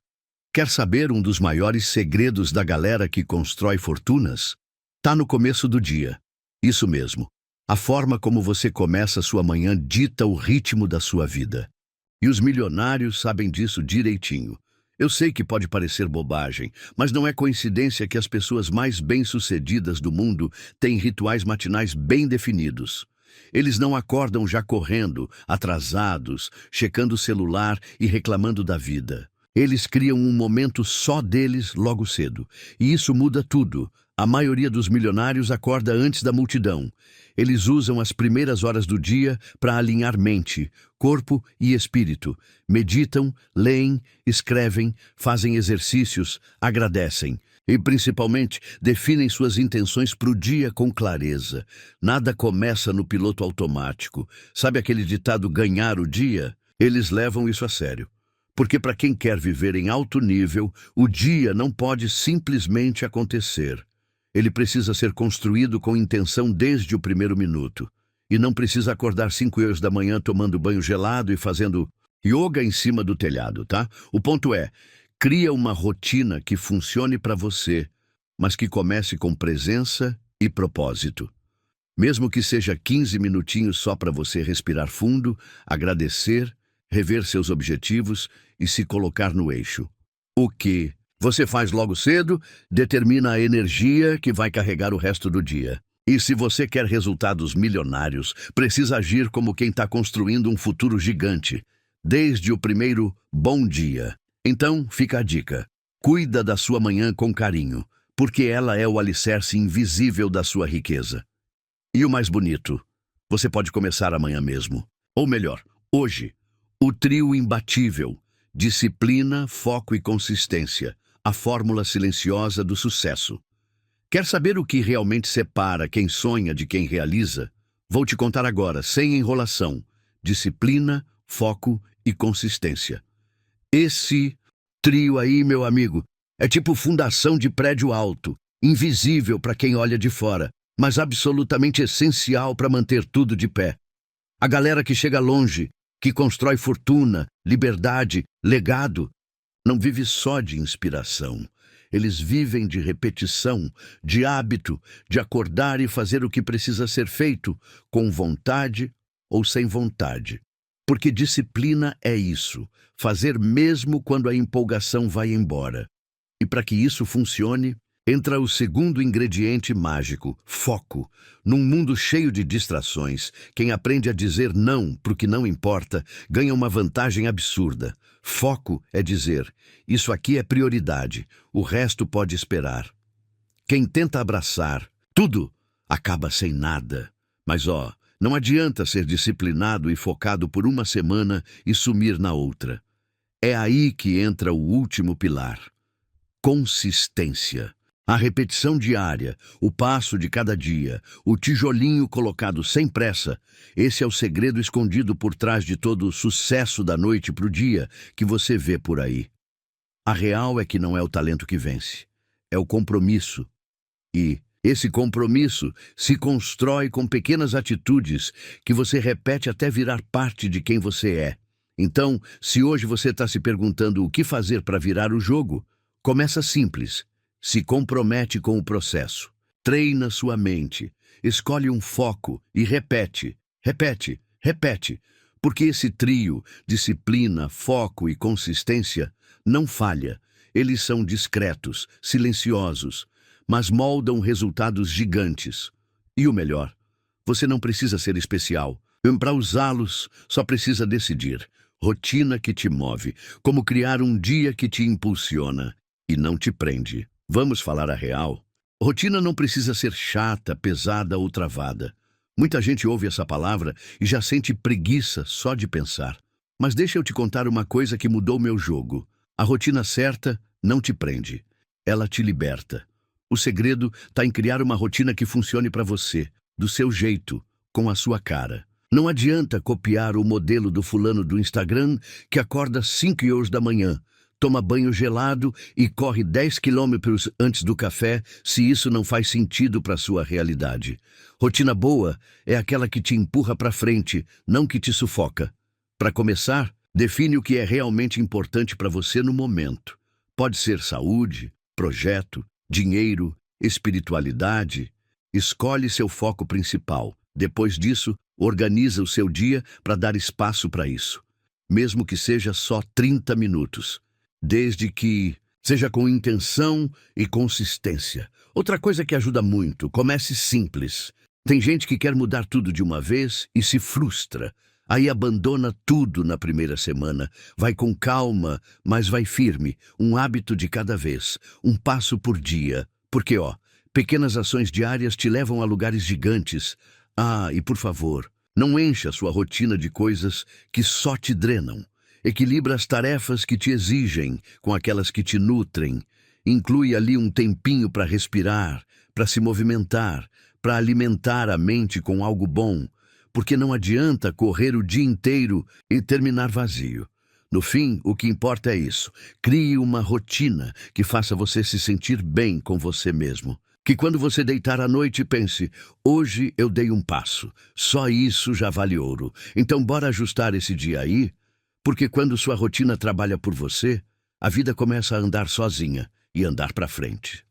Speaker 2: Quer saber um dos maiores segredos da galera que constrói fortunas? Tá no começo do dia. Isso mesmo. A forma como você começa sua manhã dita o ritmo da sua vida. E os milionários sabem disso direitinho. Eu sei que pode parecer bobagem, mas não é coincidência que as pessoas mais bem-sucedidas do mundo têm rituais matinais bem definidos. Eles não acordam já correndo, atrasados, checando o celular e reclamando da vida. Eles criam um momento só deles logo cedo. E isso muda tudo. A maioria dos milionários acorda antes da multidão. Eles usam as primeiras horas do dia para alinhar mente, corpo e espírito. Meditam, leem, escrevem, fazem exercícios, agradecem. E, principalmente, definem suas intenções para o dia com clareza. Nada começa no piloto automático. Sabe aquele ditado ganhar o dia? Eles levam isso a sério. Porque para quem quer viver em alto nível, o dia não pode simplesmente acontecer. Ele precisa ser construído com intenção desde o primeiro minuto. E não precisa acordar 5 horas da manhã tomando banho gelado e fazendo yoga em cima do telhado, tá? O ponto é, cria uma rotina que funcione para você, mas que comece com presença e propósito. Mesmo que seja 15 minutinhos só para você respirar fundo, agradecer, rever seus objetivos e se colocar no eixo. O que você faz logo cedo determina a energia que vai carregar o resto do dia. E se você quer resultados milionários, precisa agir como quem está construindo um futuro gigante, desde o primeiro bom dia. Então, fica a dica. Cuida da sua manhã com carinho, porque ela é o alicerce invisível da sua riqueza. E o mais bonito, você pode começar amanhã mesmo. Ou melhor, hoje. O trio imbatível, disciplina, foco e consistência, a fórmula silenciosa do sucesso. Quer saber o que realmente separa quem sonha de quem realiza? Vou te contar agora, sem enrolação. Disciplina, foco e consistência. Esse trio aí, meu amigo, é tipo fundação de prédio alto, invisível para quem olha de fora, mas absolutamente essencial para manter tudo de pé. A galera que chega longe, que constrói fortuna, liberdade, legado, não vive só de inspiração. Eles vivem de repetição, de hábito, de acordar e fazer o que precisa ser feito, com vontade ou sem vontade. Porque disciplina é isso, fazer mesmo quando a empolgação vai embora. E para que isso funcione, entra o segundo ingrediente mágico, foco. Num mundo cheio de distrações, quem aprende a dizer não para o que não importa ganha uma vantagem absurda. Foco é dizer, isso aqui é prioridade, o resto pode esperar. Quem tenta abraçar tudo acaba sem nada. Mas não adianta ser disciplinado e focado por uma semana e sumir na outra. É aí que entra o último pilar. Consistência. A repetição diária, o passo de cada dia, o tijolinho colocado sem pressa, esse é o segredo escondido por trás de todo o sucesso da noite para o dia que você vê por aí. A real é que não é o talento que vence, é o compromisso. E esse compromisso se constrói com pequenas atitudes que você repete até virar parte de quem você é. Então, se hoje você está se perguntando o que fazer para virar o jogo, começa simples. Se compromete com o processo. Treina sua mente. Escolhe um foco e repete, repete, repete. Porque esse trio, disciplina, foco e consistência, não falha. Eles são discretos, silenciosos, mas moldam resultados gigantes. E o melhor, você não precisa ser especial. Para usá-los, só precisa decidir. Rotina que te move, como criar um dia que te impulsiona e não te prende. Vamos falar a real? Rotina não precisa ser chata, pesada ou travada. Muita gente ouve essa palavra e já sente preguiça só de pensar. Mas deixa eu te contar uma coisa que mudou meu jogo. A rotina certa não te prende. Ela te liberta. O segredo está em criar uma rotina que funcione para você, do seu jeito, com a sua cara. Não adianta copiar o modelo do fulano do Instagram que acorda às 5h da manhã, toma banho gelado e corre 10 quilômetros antes do café, se isso não faz sentido para a sua realidade. Rotina boa é aquela que te empurra para frente, não que te sufoca. Para começar, define o que é realmente importante para você no momento. Pode ser saúde, projeto, dinheiro, espiritualidade. Escolhe seu foco principal. Depois disso, organiza o seu dia para dar espaço para isso. Mesmo que seja só 30 minutos. Desde que seja com intenção e consistência. Outra coisa que ajuda muito, comece simples. Tem gente que quer mudar tudo de uma vez e se frustra. Aí abandona tudo na primeira semana. Vai com calma, mas vai firme. Um hábito de cada vez, um passo por dia. Porque, pequenas ações diárias te levam a lugares gigantes. E por favor, não encha sua rotina de coisas que só te drenam. Equilibra as tarefas que te exigem com aquelas que te nutrem. Inclui ali um tempinho para respirar, para se movimentar, para alimentar a mente com algo bom. Porque não adianta correr o dia inteiro e terminar vazio. No fim, o que importa é isso. Crie uma rotina que faça você se sentir bem com você mesmo. Que quando você deitar à noite pense, hoje eu dei um passo. Só isso já vale ouro. Então bora ajustar esse dia aí? Porque quando sua rotina trabalha por você, a vida começa a andar sozinha e andar para frente.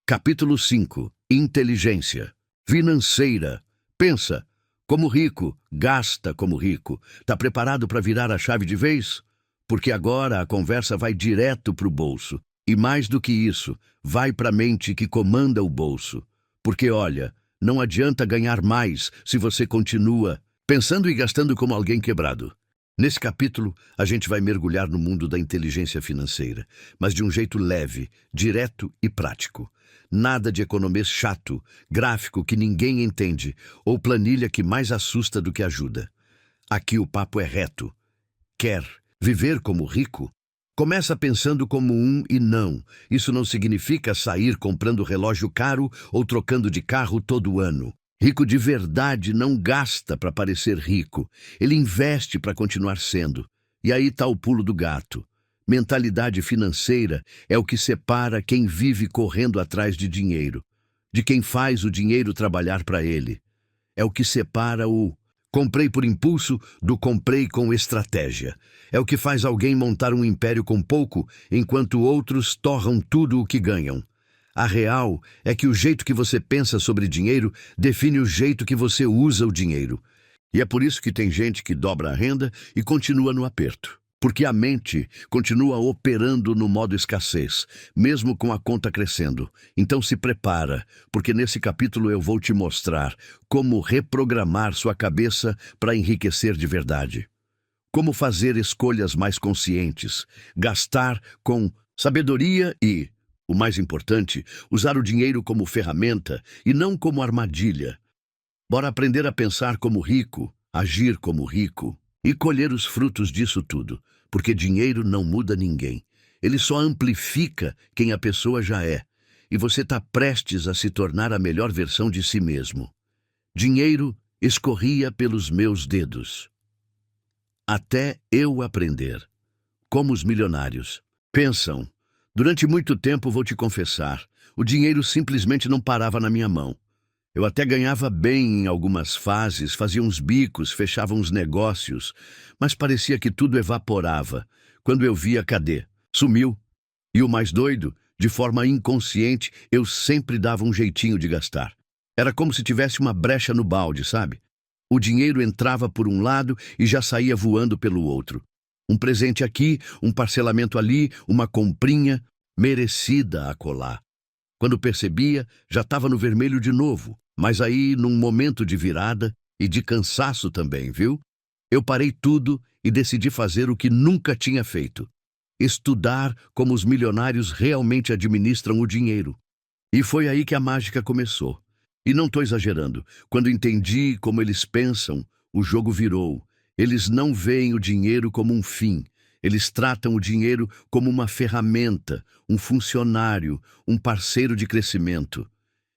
Speaker 2: Capítulo 5. Inteligência financeira. Pensa, como rico, gasta como rico. Tá preparado para virar a chave de vez? Porque agora a conversa vai direto para o bolso. E mais do que isso, vai para a mente que comanda o bolso. Porque olha, não adianta ganhar mais se você continua pensando e gastando como alguém quebrado. Nesse capítulo, a gente vai mergulhar no mundo da inteligência financeira, mas de um jeito leve, direto e prático. Nada de economês chato, gráfico que ninguém entende, ou planilha que mais assusta do que ajuda. Aqui o papo é reto. Quer viver como rico? Começa pensando como um e não. Isso não significa sair comprando relógio caro ou trocando de carro todo ano. Rico de verdade não gasta para parecer rico. Ele investe para continuar sendo. E aí está o pulo do gato. Mentalidade financeira é o que separa quem vive correndo atrás de dinheiro, de quem faz o dinheiro trabalhar para ele. É o que separa o comprei por impulso do comprei com estratégia. É o que faz alguém montar um império com pouco, enquanto outros torram tudo o que ganham. A real é que o jeito que você pensa sobre dinheiro define o jeito que você usa o dinheiro. E é por isso que tem gente que dobra a renda e continua no aperto. Porque a mente continua operando no modo escassez, mesmo com a conta crescendo. Então se prepara, porque nesse capítulo eu vou te mostrar como reprogramar sua cabeça para enriquecer de verdade. Como fazer escolhas mais conscientes, gastar com sabedoria e, o mais importante, usar o dinheiro como ferramenta e não como armadilha. Bora aprender a pensar como rico, agir como rico e colher os frutos disso tudo, porque dinheiro não muda ninguém. Ele só amplifica quem a pessoa já é, e você está prestes a se tornar a melhor versão de si mesmo. Dinheiro escorria pelos meus dedos, até eu aprender. Como os milionários pensam. Durante muito tempo, vou te confessar, o dinheiro simplesmente não parava na minha mão. Eu até ganhava bem em algumas fases, fazia uns bicos, fechava uns negócios, mas parecia que tudo evaporava. Quando eu via, cadê? Sumiu. E o mais doido, de forma inconsciente, eu sempre dava um jeitinho de gastar. Era como se tivesse uma brecha no balde, sabe? O dinheiro entrava por um lado e já saía voando pelo outro. Um presente aqui, um parcelamento ali, uma comprinha merecida acolá. Quando percebia, já estava no vermelho de novo, mas aí num momento de virada e de cansaço também, viu? Eu parei tudo e decidi fazer o que nunca tinha feito: estudar como os milionários realmente administram o dinheiro. E foi aí que a mágica começou. E não estou exagerando. Quando entendi como eles pensam, o jogo virou. Eles não veem o dinheiro como um fim. Eles tratam o dinheiro como uma ferramenta, um funcionário, um parceiro de crescimento.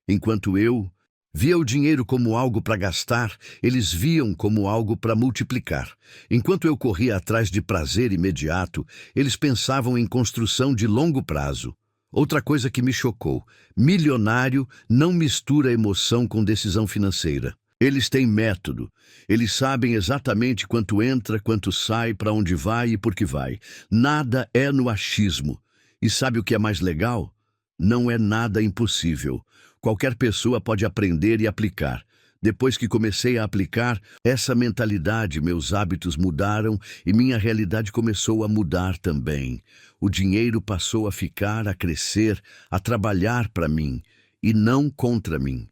Speaker 2: Enquanto eu via o dinheiro como algo para gastar, eles viam como algo para multiplicar. Enquanto eu corria atrás de prazer imediato, eles pensavam em construção de longo prazo. Outra coisa que me chocou: milionário não mistura emoção com decisão financeira. Eles têm método. Eles sabem exatamente quanto entra, quanto sai, para onde vai e por que vai. Nada é no achismo. E sabe o que é mais legal? Não é nada impossível. Qualquer pessoa pode aprender e aplicar. Depois que comecei a aplicar essa mentalidade, meus hábitos mudaram e minha realidade começou a mudar também. O dinheiro passou a crescer, a trabalhar para mim e não contra mim.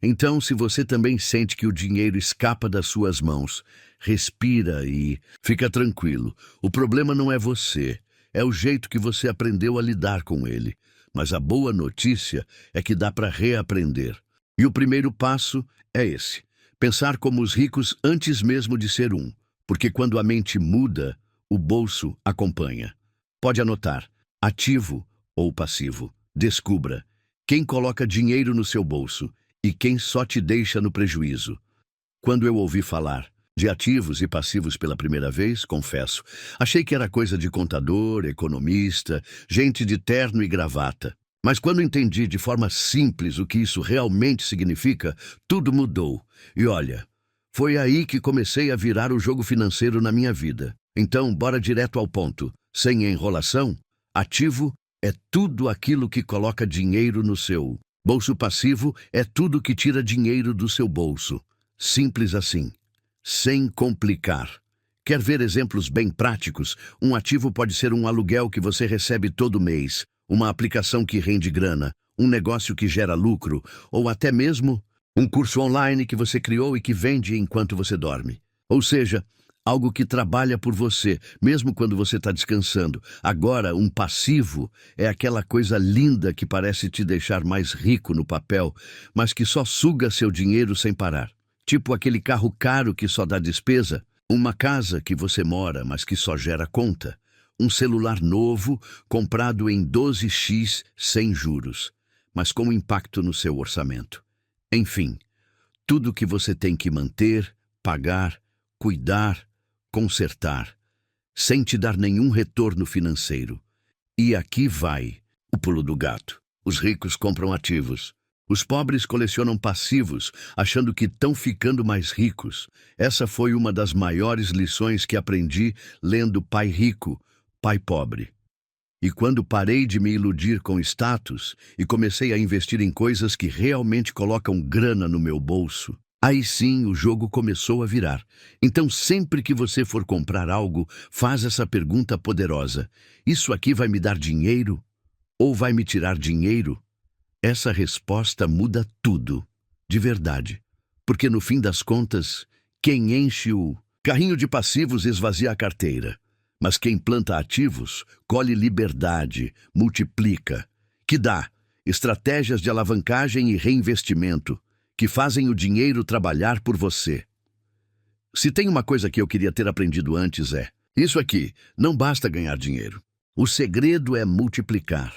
Speaker 2: Então, se você também sente que o dinheiro escapa das suas mãos, respira e fica tranquilo. O problema não é você, é o jeito que você aprendeu a lidar com ele. Mas a boa notícia é que dá para reaprender. E o primeiro passo é esse: pensar como os ricos antes mesmo de ser um. Porque quando a mente muda, o bolso acompanha. Pode anotar: ativo ou passivo. Descubra quem coloca dinheiro no seu bolso e quem só te deixa no prejuízo. Quando eu ouvi falar de ativos e passivos pela primeira vez, confesso, achei que era coisa de contador, economista, gente de terno e gravata. Mas quando entendi de forma simples o que isso realmente significa, tudo mudou. E olha, foi aí que comecei a virar o jogo financeiro na minha vida. Então, bora direto ao ponto. Sem enrolação, ativo é tudo aquilo que coloca dinheiro no seu bolso. Passivo é tudo que tira dinheiro do seu bolso. Simples assim, sem complicar. Quer ver exemplos bem práticos? Um ativo pode ser um aluguel que você recebe todo mês, uma aplicação que rende grana, um negócio que gera lucro, ou até mesmo um curso online que você criou e que vende enquanto você dorme. Ou seja, algo que trabalha por você, mesmo quando você está descansando. Agora, um passivo é aquela coisa linda que parece te deixar mais rico no papel, mas que só suga seu dinheiro sem parar. Tipo aquele carro caro que só dá despesa, uma casa que você mora, mas que só gera conta, um celular novo comprado em 12x sem juros, mas com impacto no seu orçamento. Enfim, tudo que você tem que manter, pagar, cuidar, consertar, sem te dar nenhum retorno financeiro. E aqui vai o pulo do gato. Os ricos compram ativos. Os pobres colecionam passivos, achando que estão ficando mais ricos. Essa foi uma das maiores lições que aprendi lendo Pai Rico, Pai Pobre. E quando parei de me iludir com status e comecei a investir em coisas que realmente colocam grana no meu bolso, Aí sim o jogo começou a virar. Então, sempre que você for comprar algo, faz essa pergunta poderosa: isso aqui vai me dar dinheiro ou vai me tirar dinheiro? Essa resposta muda tudo, de verdade. Porque no fim das contas, quem enche o carrinho de passivos esvazia a carteira. Mas quem planta ativos, colhe liberdade, multiplica, que dá estratégias de alavancagem e reinvestimento, que fazem o dinheiro trabalhar por você. Se tem uma coisa que eu queria ter aprendido antes isso aqui, não basta ganhar dinheiro. O segredo é multiplicar.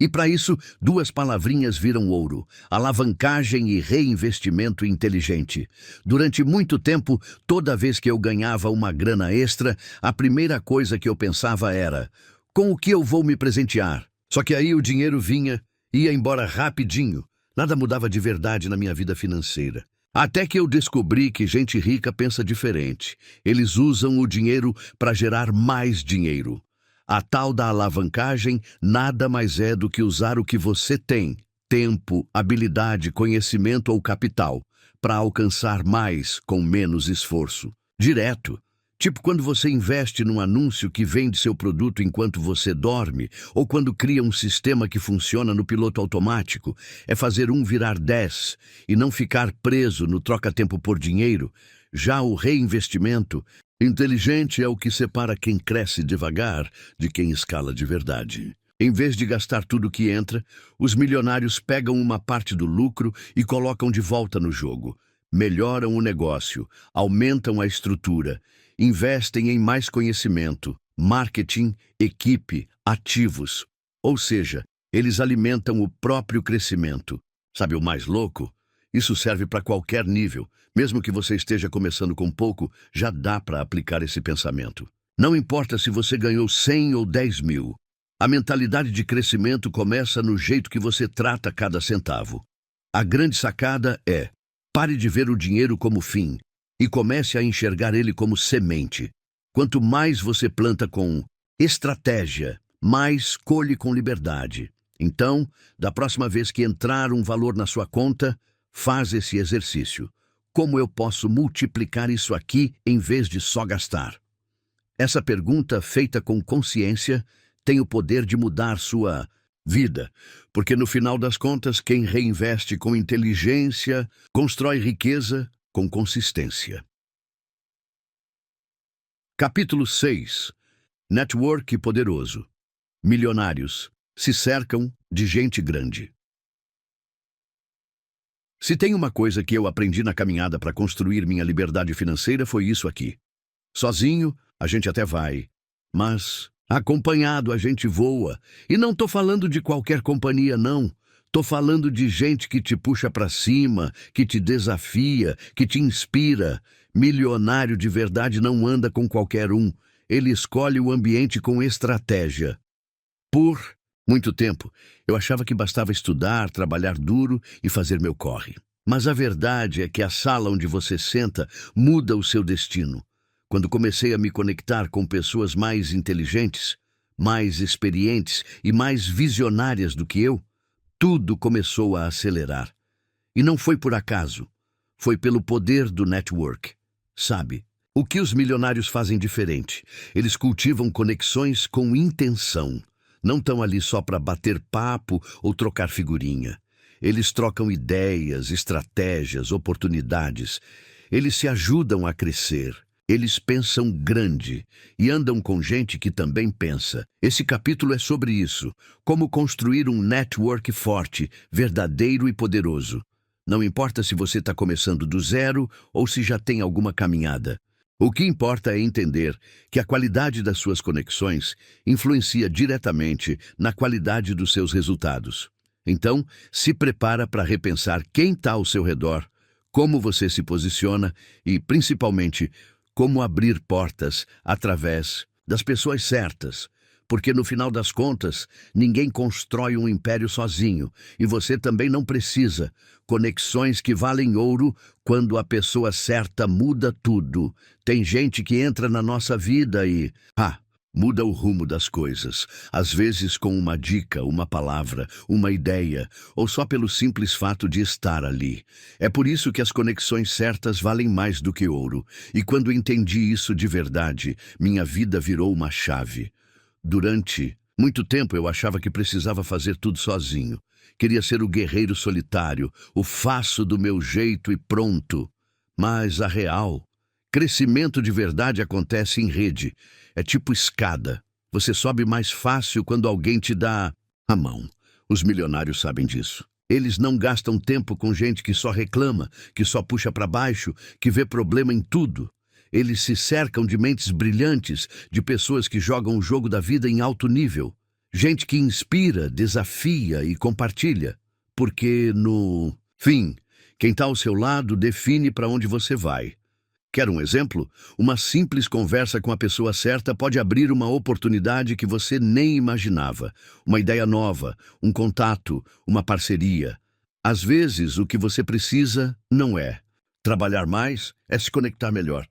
Speaker 2: E para isso, duas palavrinhas viram ouro: alavancagem e reinvestimento inteligente. Durante muito tempo, toda vez que eu ganhava uma grana extra, a primeira coisa que eu pensava era: com o que eu vou me presentear? Só que aí o dinheiro vinha, ia embora rapidinho. Nada mudava de verdade na minha vida financeira. Até que eu descobri que gente rica pensa diferente. Eles usam o dinheiro para gerar mais dinheiro. A tal da alavancagem nada mais é do que usar o que você tem, tempo, habilidade, conhecimento ou capital, para alcançar mais com menos esforço. Direto. Tipo quando você investe num anúncio que vende seu produto enquanto você dorme, ou quando cria um sistema que funciona no piloto automático. É fazer um virar 10 e não ficar preso no troca-tempo por dinheiro. Já o reinvestimento inteligente é o que separa quem cresce devagar de quem escala de verdade. Em vez de gastar tudo que entra, os milionários pegam uma parte do lucro e colocam de volta no jogo. Melhoram o negócio, aumentam a estrutura, investem em mais conhecimento, marketing, equipe, ativos. Ou seja, eles alimentam o próprio crescimento. Sabe o mais louco? Isso serve para qualquer nível. Mesmo que você esteja começando com pouco, já dá para aplicar esse pensamento. Não importa se você ganhou 100 ou 10 mil. A mentalidade de crescimento começa no jeito que você trata cada centavo. A grande sacada é: pare de ver o dinheiro como fim e comece a enxergar ele como semente. Quanto mais você planta com estratégia, mais colhe com liberdade. Então, da próxima vez que entrar um valor na sua conta, faz esse exercício. Como eu posso multiplicar isso aqui em vez de só gastar? Essa pergunta, feita com consciência, tem o poder de mudar sua vida, porque no final das contas, quem reinveste com inteligência, constrói riqueza com consistência. Capítulo 6. Network poderoso. Milionários se cercam de gente grande. Se tem uma coisa que eu aprendi na caminhada para construir minha liberdade financeira, foi isso aqui. Sozinho, a gente até vai, mas acompanhado a gente voa. E não tô falando de qualquer companhia, não. Tô falando de gente que te puxa para cima, que te desafia, que te inspira. Milionário de verdade não anda com qualquer um. Ele escolhe o ambiente com estratégia. Por muito tempo, eu achava que bastava estudar, trabalhar duro e fazer meu corre. Mas a verdade é que a sala onde você senta muda o seu destino. Quando comecei a me conectar com pessoas mais inteligentes, mais experientes e mais visionárias do que eu, tudo começou a acelerar. E não foi por acaso, foi pelo poder do network. Sabe, o que os milionários fazem diferente? Eles cultivam conexões com intenção. Não estão ali só para bater papo ou trocar figurinha. Eles trocam ideias, estratégias, oportunidades. Eles se ajudam a crescer. Eles pensam grande e andam com gente que também pensa. Esse capítulo é sobre isso. Como construir um network forte, verdadeiro e poderoso. Não importa se você está começando do zero ou se já tem alguma caminhada. O que importa é entender que a qualidade das suas conexões influencia diretamente na qualidade dos seus resultados. Então, se prepara para repensar quem está ao seu redor, como você se posiciona e, principalmente, como abrir portas através das pessoas certas. Porque, no final das contas, ninguém constrói um império sozinho e você também não precisa. Conexões que valem ouro, quando a pessoa certa muda tudo. Tem gente que entra na nossa vida e, Muda o rumo das coisas, às vezes com uma dica, uma palavra, uma ideia, ou só pelo simples fato de estar ali. É por isso que as conexões certas valem mais do que ouro. E quando entendi isso de verdade, minha vida virou uma chave. Durante muito tempo eu achava que precisava fazer tudo sozinho. Queria ser o guerreiro solitário, o faço do meu jeito e pronto. Mas a real, crescimento de verdade acontece em rede. É tipo escada. Você sobe mais fácil quando alguém te dá a mão. Os milionários sabem disso. Eles não gastam tempo com gente que só reclama, que só puxa para baixo, que vê problema em tudo. Eles se cercam de mentes brilhantes, de pessoas que jogam o jogo da vida em alto nível. Gente que inspira, desafia e compartilha. Porque, no fim, quem está ao seu lado define para onde você vai. Quer um exemplo? Uma simples conversa com a pessoa certa pode abrir uma oportunidade que você nem imaginava. Uma ideia nova, um contato, uma parceria. Às vezes, o que você precisa não é trabalhar mais, é se conectar melhor.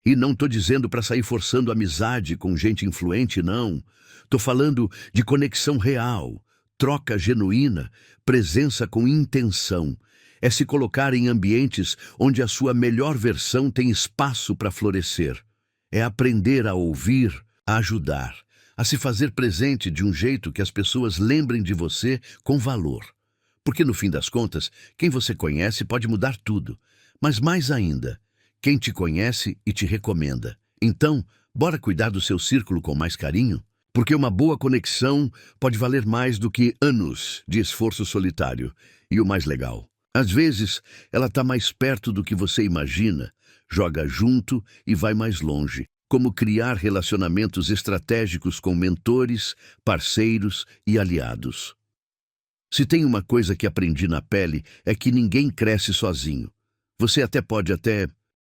Speaker 2: E não estou dizendo para sair forçando amizade com gente influente, não. Estou falando de conexão real, troca genuína, presença com intenção. É se colocar em ambientes onde a sua melhor versão tem espaço para florescer. É aprender a ouvir, a ajudar, a se fazer presente de um jeito que as pessoas lembrem de você com valor. Porque, no fim das contas, quem você conhece pode mudar tudo. Mas mais ainda, quem te conhece e te recomenda. Então, bora cuidar do seu círculo com mais carinho? Porque uma boa conexão pode valer mais do que anos de esforço solitário. E o mais legal, às vezes, ela está mais perto do que você imagina, joga junto e vai mais longe. Como criar relacionamentos estratégicos com mentores, parceiros e aliados. Se tem uma coisa que aprendi na pele, é que ninguém cresce sozinho. Você pode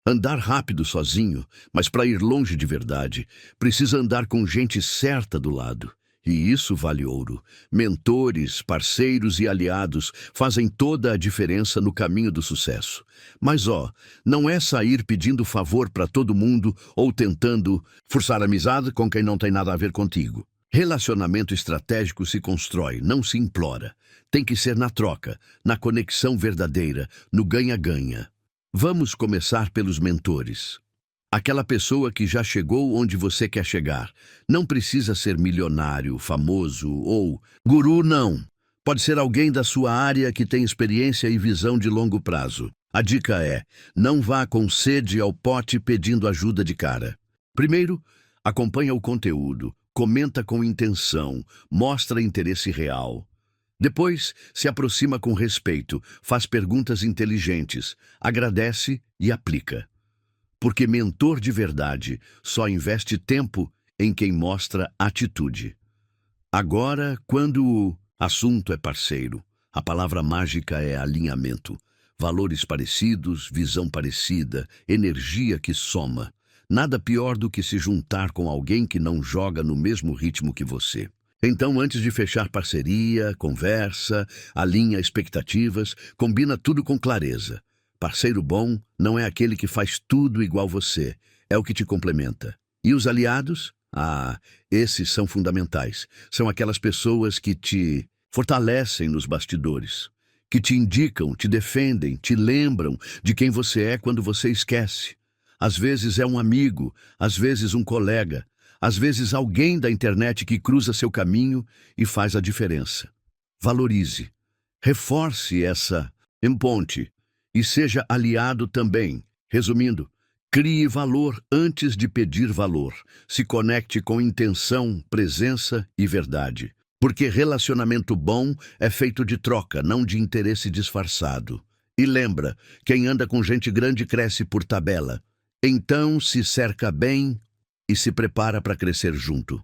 Speaker 2: andar rápido sozinho, mas para ir longe de verdade, precisa andar com gente certa do lado. E isso vale ouro. Mentores, parceiros e aliados fazem toda a diferença no caminho do sucesso. Mas não é sair pedindo favor para todo mundo ou tentando forçar amizade com quem não tem nada a ver contigo. Relacionamento estratégico se constrói, não se implora. Tem que ser na troca, na conexão verdadeira, no ganha-ganha. Vamos começar pelos mentores. Aquela pessoa que já chegou onde você quer chegar. Não precisa ser milionário, famoso ou guru, não. Pode ser alguém da sua área que tem experiência e visão de longo prazo. A dica é, não vá com sede ao pote pedindo ajuda de cara. Primeiro, acompanha o conteúdo, comenta com intenção, mostra interesse real. Depois, se aproxima com respeito, faz perguntas inteligentes, agradece e aplica. Porque mentor de verdade só investe tempo em quem mostra atitude. Agora, quando o assunto é parceiro, a palavra mágica é alinhamento. Valores parecidos, visão parecida, energia que soma. Nada pior do que se juntar com alguém que não joga no mesmo ritmo que você. Então, antes de fechar parceria, conversa, alinha expectativas, combina tudo com clareza. Parceiro bom não é aquele que faz tudo igual você, é o que te complementa. E os aliados? Esses são fundamentais. São aquelas pessoas que te fortalecem nos bastidores, que te indicam, te defendem, te lembram de quem você é quando você esquece. Às vezes é um amigo, às vezes um colega, às vezes alguém da internet que cruza seu caminho e faz a diferença. Valorize, reforce essa ponte. E seja aliado também. Resumindo, crie valor antes de pedir valor. Se conecte com intenção, presença e verdade. Porque relacionamento bom é feito de troca, não de interesse disfarçado. E lembra, quem anda com gente grande cresce por tabela. Então se cerca bem e se prepara para crescer junto.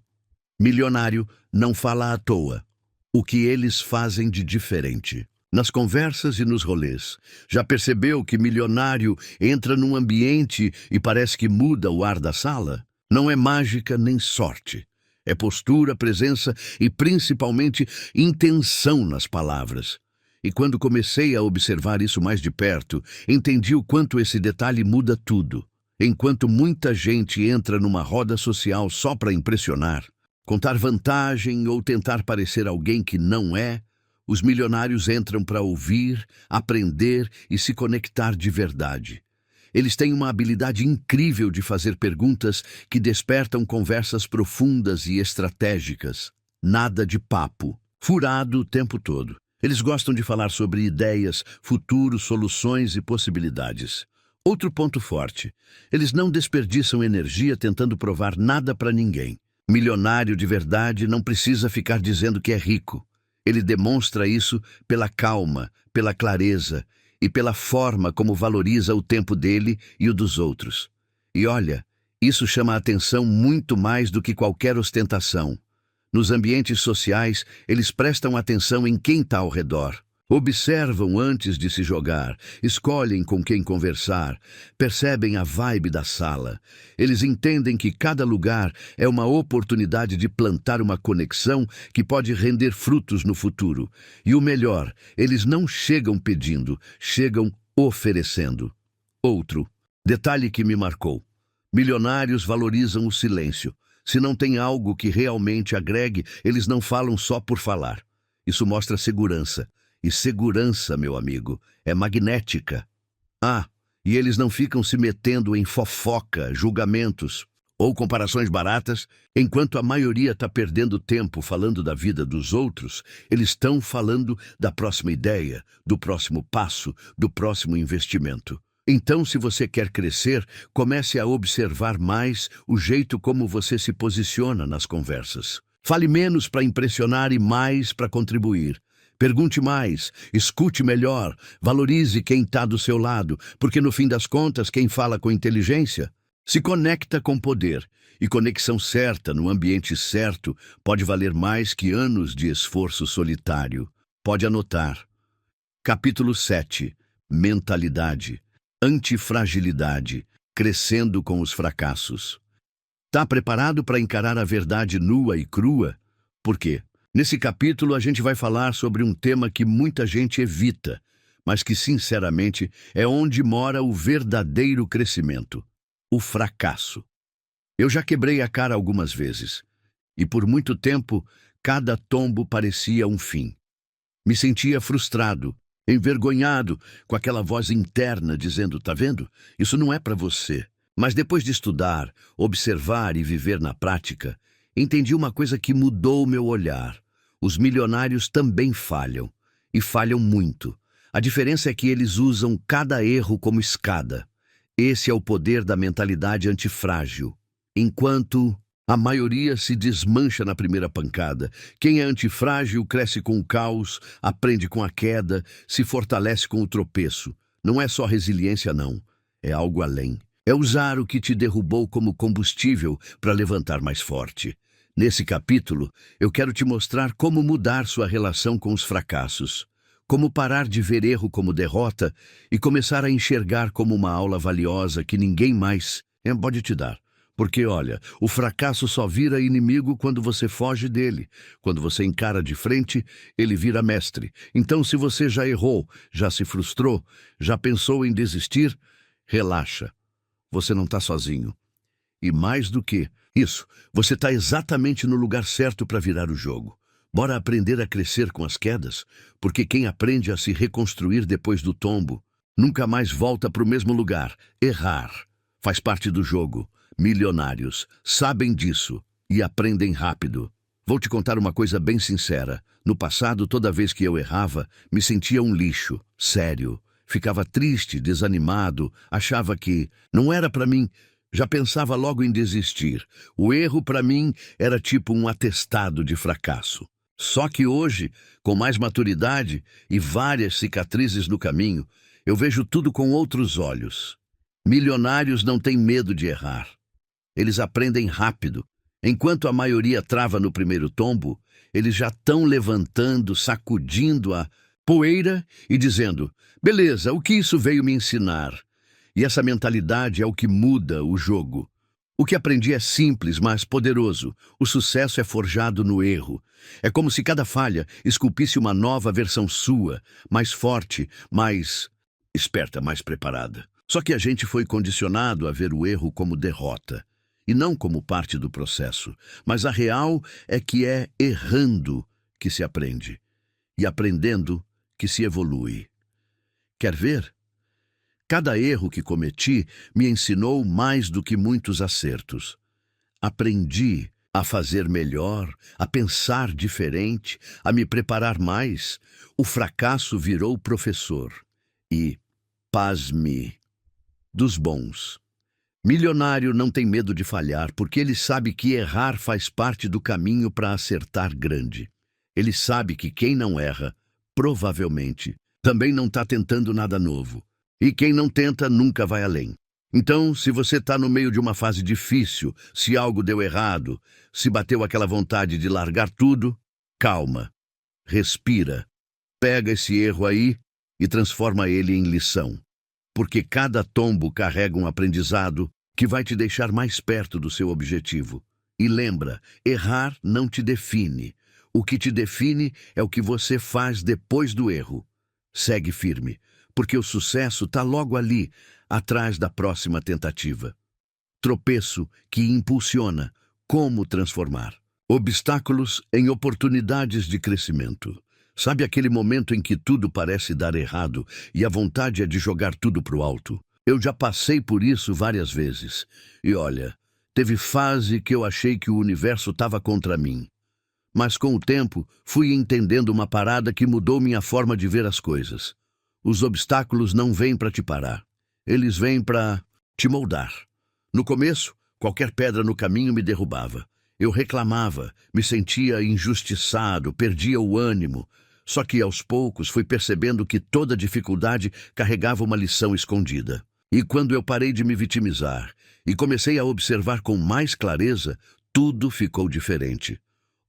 Speaker 2: Milionário não fala à toa. O que eles fazem de diferente. Nas conversas e nos rolês, já percebeu que milionário entra num ambiente e parece que muda o ar da sala? Não é mágica nem sorte. É postura, presença e principalmente intenção nas palavras. E quando comecei a observar isso mais de perto, entendi o quanto esse detalhe muda tudo. Enquanto muita gente entra numa roda social só para impressionar, contar vantagem ou tentar parecer alguém que não é, os milionários entram para ouvir, aprender e se conectar de verdade. Eles têm uma habilidade incrível de fazer perguntas que despertam conversas profundas e estratégicas. Nada de papo, furado o tempo todo. Eles gostam de falar sobre ideias, futuro, soluções e possibilidades. Outro ponto forte: eles não desperdiçam energia tentando provar nada para ninguém. Milionário de verdade não precisa ficar dizendo que é rico. Ele demonstra isso pela calma, pela clareza e pela forma como valoriza o tempo dele e o dos outros. E olha, isso chama a atenção muito mais do que qualquer ostentação. Nos ambientes sociais, eles prestam atenção em quem está ao redor. Observam antes de se jogar, escolhem com quem conversar, percebem a vibe da sala. Eles entendem que cada lugar é uma oportunidade de plantar uma conexão que pode render frutos no futuro. E o melhor, eles não chegam pedindo, chegam oferecendo. Outro detalhe que me marcou: milionários valorizam o silêncio. Se não tem algo que realmente agregue, eles não falam só por falar. Isso mostra segurança. E segurança, meu amigo, é magnética. E eles não ficam se metendo em fofoca, julgamentos ou comparações baratas. Enquanto a maioria está perdendo tempo falando da vida dos outros, eles estão falando da próxima ideia, do próximo passo, do próximo investimento. Então, se você quer crescer, comece a observar mais o jeito como você se posiciona nas conversas. Fale menos para impressionar e mais para contribuir. Pergunte mais, escute melhor, valorize quem está do seu lado, porque no fim das contas, quem fala com inteligência se conecta com poder. E conexão certa no ambiente certo pode valer mais que anos de esforço solitário. Pode anotar. Capítulo 7. Mentalidade. Antifragilidade. Crescendo com os fracassos. Tá preparado para encarar a verdade nua e crua? Por quê? Nesse capítulo, a gente vai falar sobre um tema que muita gente evita, mas que, sinceramente, é onde mora o verdadeiro crescimento: o fracasso. Eu já quebrei a cara algumas vezes, e por muito tempo, cada tombo parecia um fim. Me sentia frustrado, envergonhado, com aquela voz interna dizendo: tá vendo? Isso não é para você. Mas depois de estudar, observar e viver na prática, entendi uma coisa que mudou o meu olhar. Os milionários também falham, e falham muito. A diferença é que eles usam cada erro como escada. Esse é o poder da mentalidade antifrágil. Enquanto a maioria se desmancha na primeira pancada, quem é antifrágil cresce com o caos, aprende com a queda, se fortalece com o tropeço. Não é só resiliência, não. É algo além. É usar o que te derrubou como combustível para levantar mais forte. Nesse capítulo, eu quero te mostrar como mudar sua relação com os fracassos, como parar de ver erro como derrota e começar a enxergar como uma aula valiosa que ninguém mais pode te dar. Porque, olha, o fracasso só vira inimigo quando você foge dele. Quando você encara de frente, ele vira mestre. Então, se você já errou, já se frustrou, já pensou em desistir, relaxa. Você não está sozinho. E mais do que isso, você está exatamente no lugar certo para virar o jogo. Bora aprender a crescer com as quedas, porque quem aprende a se reconstruir depois do tombo nunca mais volta para o mesmo lugar. Errar faz parte do jogo. Milionários sabem disso e aprendem rápido. Vou te contar uma coisa bem sincera. No passado, toda vez que eu errava, me sentia um lixo, sério. Ficava triste, desanimado, achava que não era para mim. Já pensava logo em desistir. O erro, para mim, era tipo um atestado de fracasso. Só que hoje, com mais maturidade e várias cicatrizes no caminho, eu vejo tudo com outros olhos. Milionários não têm medo de errar. Eles aprendem rápido. Enquanto a maioria trava no primeiro tombo, eles já estão levantando, sacudindo a poeira e dizendo: beleza, o que isso veio me ensinar? E essa mentalidade é o que muda o jogo. O que aprendi é simples, mas poderoso. O sucesso é forjado no erro. É como se cada falha esculpisse uma nova versão sua, mais forte, mais esperta, mais preparada. Só que a gente foi condicionado a ver o erro como derrota, e não como parte do processo. Mas a real é que é errando que se aprende, e aprendendo que se evolui. Quer ver? Cada erro que cometi me ensinou mais do que muitos acertos. Aprendi a fazer melhor, a pensar diferente, a me preparar mais. O fracasso virou professor. E, pasme, dos bons. Milionário não tem medo de falhar, porque ele sabe que errar faz parte do caminho para acertar grande. Ele sabe que quem não erra, provavelmente, também não está tentando nada novo. E quem não tenta nunca vai além. Então, se você está no meio de uma fase difícil, se algo deu errado, se bateu aquela vontade de largar tudo, calma, respira, pega esse erro aí e transforma ele em lição. Porque cada tombo carrega um aprendizado que vai te deixar mais perto do seu objetivo. E lembra, errar não te define. O que te define é o que você faz depois do erro. Segue firme, porque o sucesso está logo ali, atrás da próxima tentativa. Tropeço que impulsiona como transformar. Obstáculos em oportunidades de crescimento. Sabe aquele momento em que tudo parece dar errado e a vontade é de jogar tudo pro alto? Eu já passei por isso várias vezes. E olha, teve fase que eu achei que o universo estava contra mim. Mas com o tempo, fui entendendo uma parada que mudou minha forma de ver as coisas. Os obstáculos não vêm para te parar. Eles vêm para te moldar. No começo, qualquer pedra no caminho me derrubava. Eu reclamava, me sentia injustiçado, perdia o ânimo. Só que aos poucos fui percebendo que toda dificuldade carregava uma lição escondida. E quando eu parei de me vitimizar e comecei a observar com mais clareza, tudo ficou diferente.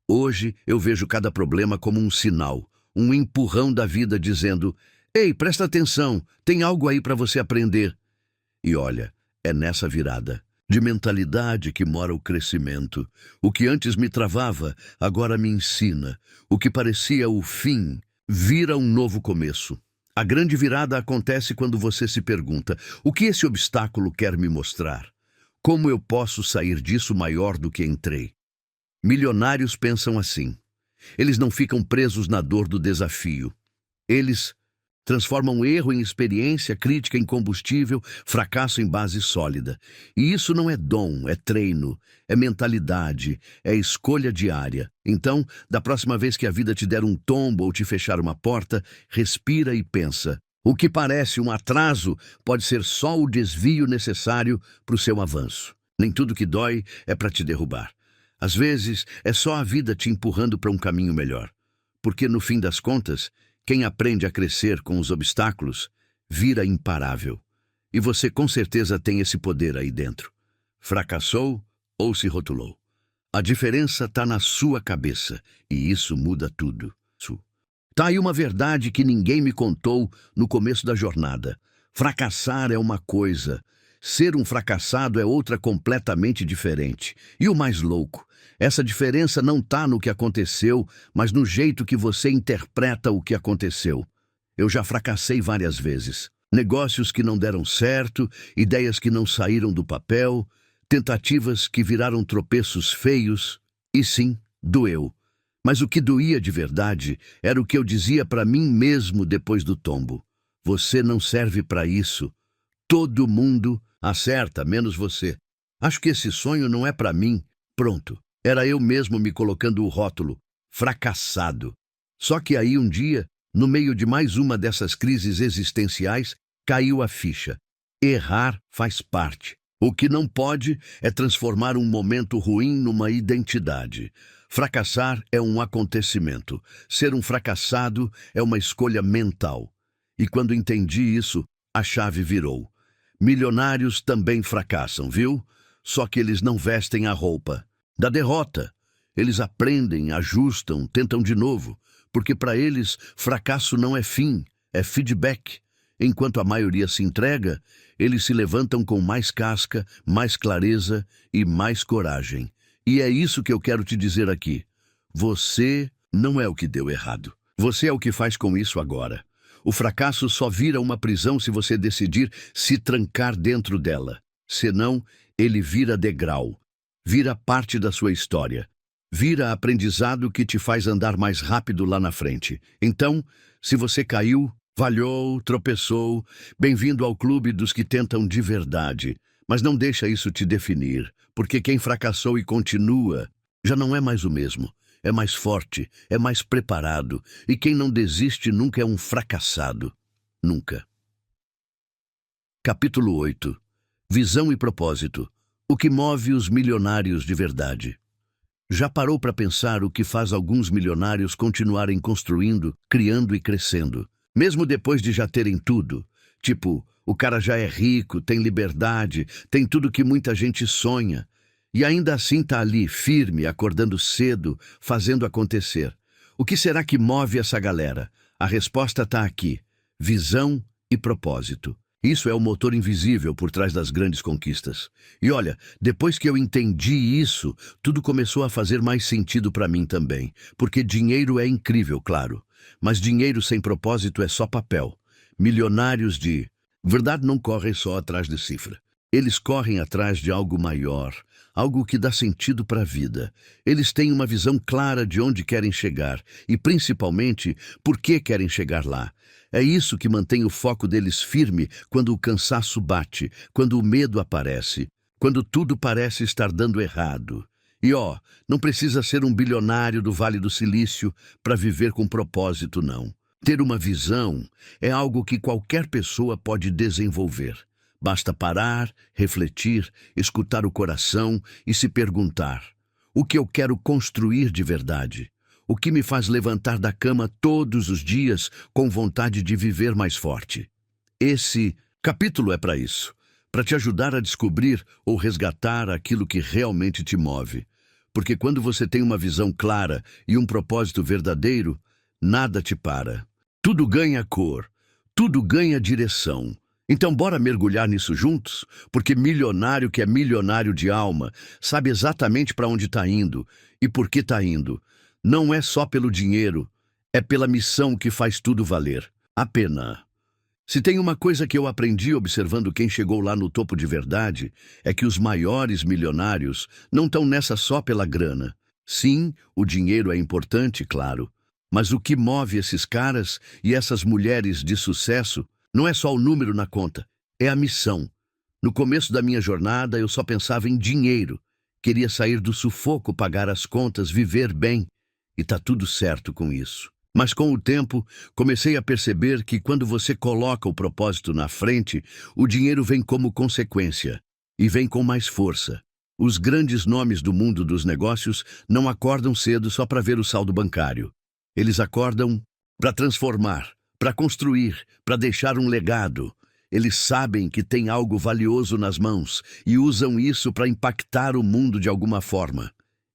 Speaker 2: Hoje eu vejo cada problema como um sinal, um empurrão da vida dizendo: "Ei, presta atenção, tem algo aí para você aprender." E olha, é nessa virada de mentalidade que mora o crescimento. O que antes me travava, agora me ensina. O que parecia o fim, vira um novo começo. A grande virada acontece quando você se pergunta: o que esse obstáculo quer me mostrar? Como eu posso sair disso maior do que entrei? Milionários pensam assim. Eles não ficam presos na dor do desafio. Eles transformam erro em experiência, crítica em combustível, fracasso em base sólida. E isso não é dom, é treino, é mentalidade, é escolha diária. Então, da próxima vez que a vida te der um tombo ou te fechar uma porta, respira e pensa: o que parece um atraso pode ser só o desvio necessário para o seu avanço. Nem tudo que dói é para te derrubar. Às vezes, é só a vida te empurrando para um caminho melhor. Porque, no fim das contas, quem aprende a crescer com os obstáculos vira imparável. E você com certeza tem esse poder aí dentro. Fracassou ou se rotulou. A diferença está na sua cabeça, e isso muda tudo. Tá aí uma verdade que ninguém me contou no começo da jornada. Fracassar é uma coisa, ser um fracassado é outra completamente diferente. E o mais louco, essa diferença não tá no que aconteceu, mas no jeito que você interpreta o que aconteceu. Eu já fracassei várias vezes. Negócios que não deram certo, ideias que não saíram do papel, tentativas que viraram tropeços feios. E sim, doeu. Mas o que doía de verdade era o que eu dizia para mim mesmo depois do tombo. Você não serve para isso. Todo mundo acerta, menos você. Acho que esse sonho não é para mim. Pronto. Era eu mesmo me colocando o rótulo, fracassado. Só que aí um dia, no meio de mais uma dessas crises existenciais, caiu a ficha. Errar faz parte. O que não pode é transformar um momento ruim numa identidade. Fracassar é um acontecimento. Ser um fracassado é uma escolha mental. E quando entendi isso, a chave virou. Milionários também fracassam, viu? Só que eles não vestem a roupa da derrota. Eles aprendem, ajustam, tentam de novo, porque para eles fracasso não é fim, é feedback. Enquanto a maioria se entrega, eles se levantam com mais casca, mais clareza e mais coragem. E é isso que eu quero te dizer aqui. Você não é o que deu errado. Você é o que faz com isso agora. O fracasso só vira uma prisão se você decidir se trancar dentro dela. Senão, ele vira degrau, vira parte da sua história, vira aprendizado que te faz andar mais rápido lá na frente. Então, se você caiu, falhou, tropeçou, bem-vindo ao clube dos que tentam de verdade. Mas não deixa isso te definir, porque quem fracassou e continua já não é mais o mesmo. É mais forte, é mais preparado, e quem não desiste nunca é um fracassado. Nunca. Capítulo 8. Visão e propósito. O que move os milionários de verdade. Já parou para pensar o que faz alguns milionários continuarem construindo, criando e crescendo, mesmo depois de já terem tudo? Tipo, o cara já é rico, tem liberdade, tem tudo que muita gente sonha. E ainda assim tá ali, firme, acordando cedo, fazendo acontecer. O que será que move essa galera? A resposta tá aqui: visão e propósito. Isso é o motor invisível por trás das grandes conquistas. E olha, depois que eu entendi isso, tudo começou a fazer mais sentido para mim também. Porque dinheiro é incrível, claro. Mas dinheiro sem propósito é só papel. Milionários de verdade não correm só atrás de cifra. Eles correm atrás de algo maior, algo que dá sentido para a vida. Eles têm uma visão clara de onde querem chegar e, principalmente, por que querem chegar lá. É isso que mantém o foco deles firme quando o cansaço bate, quando o medo aparece, quando tudo parece estar dando errado. E não precisa ser um bilionário do Vale do Silício para viver com propósito, não. Ter uma visão é algo que qualquer pessoa pode desenvolver. Basta parar, refletir, escutar o coração e se perguntar: o que eu quero construir de verdade? O que me faz levantar da cama todos os dias com vontade de viver mais forte? Esse capítulo é para isso, para te ajudar a descobrir ou resgatar aquilo que realmente te move. Porque quando você tem uma visão clara e um propósito verdadeiro, nada te para. Tudo ganha cor, tudo ganha direção. Então bora mergulhar nisso juntos? Porque milionário que é milionário de alma sabe exatamente para onde está indo e por que está indo. Não é só pelo dinheiro, é pela missão que faz tudo valer a pena. Se tem uma coisa que eu aprendi observando quem chegou lá no topo de verdade, é que os maiores milionários não estão nessa só pela grana. Sim, o dinheiro é importante, claro, mas o que move esses caras e essas mulheres de sucesso não é só o número na conta, é a missão. No começo da minha jornada, eu só pensava em dinheiro. Queria sair do sufoco, pagar as contas, viver bem. E tá tudo certo com isso. Mas com o tempo, comecei a perceber que quando você coloca o propósito na frente, o dinheiro vem como consequência. E vem com mais força. Os grandes nomes do mundo dos negócios não acordam cedo só para ver o saldo bancário. Eles acordam para transformar, para construir, para deixar um legado. Eles sabem que tem algo valioso nas mãos e usam isso para impactar o mundo de alguma forma.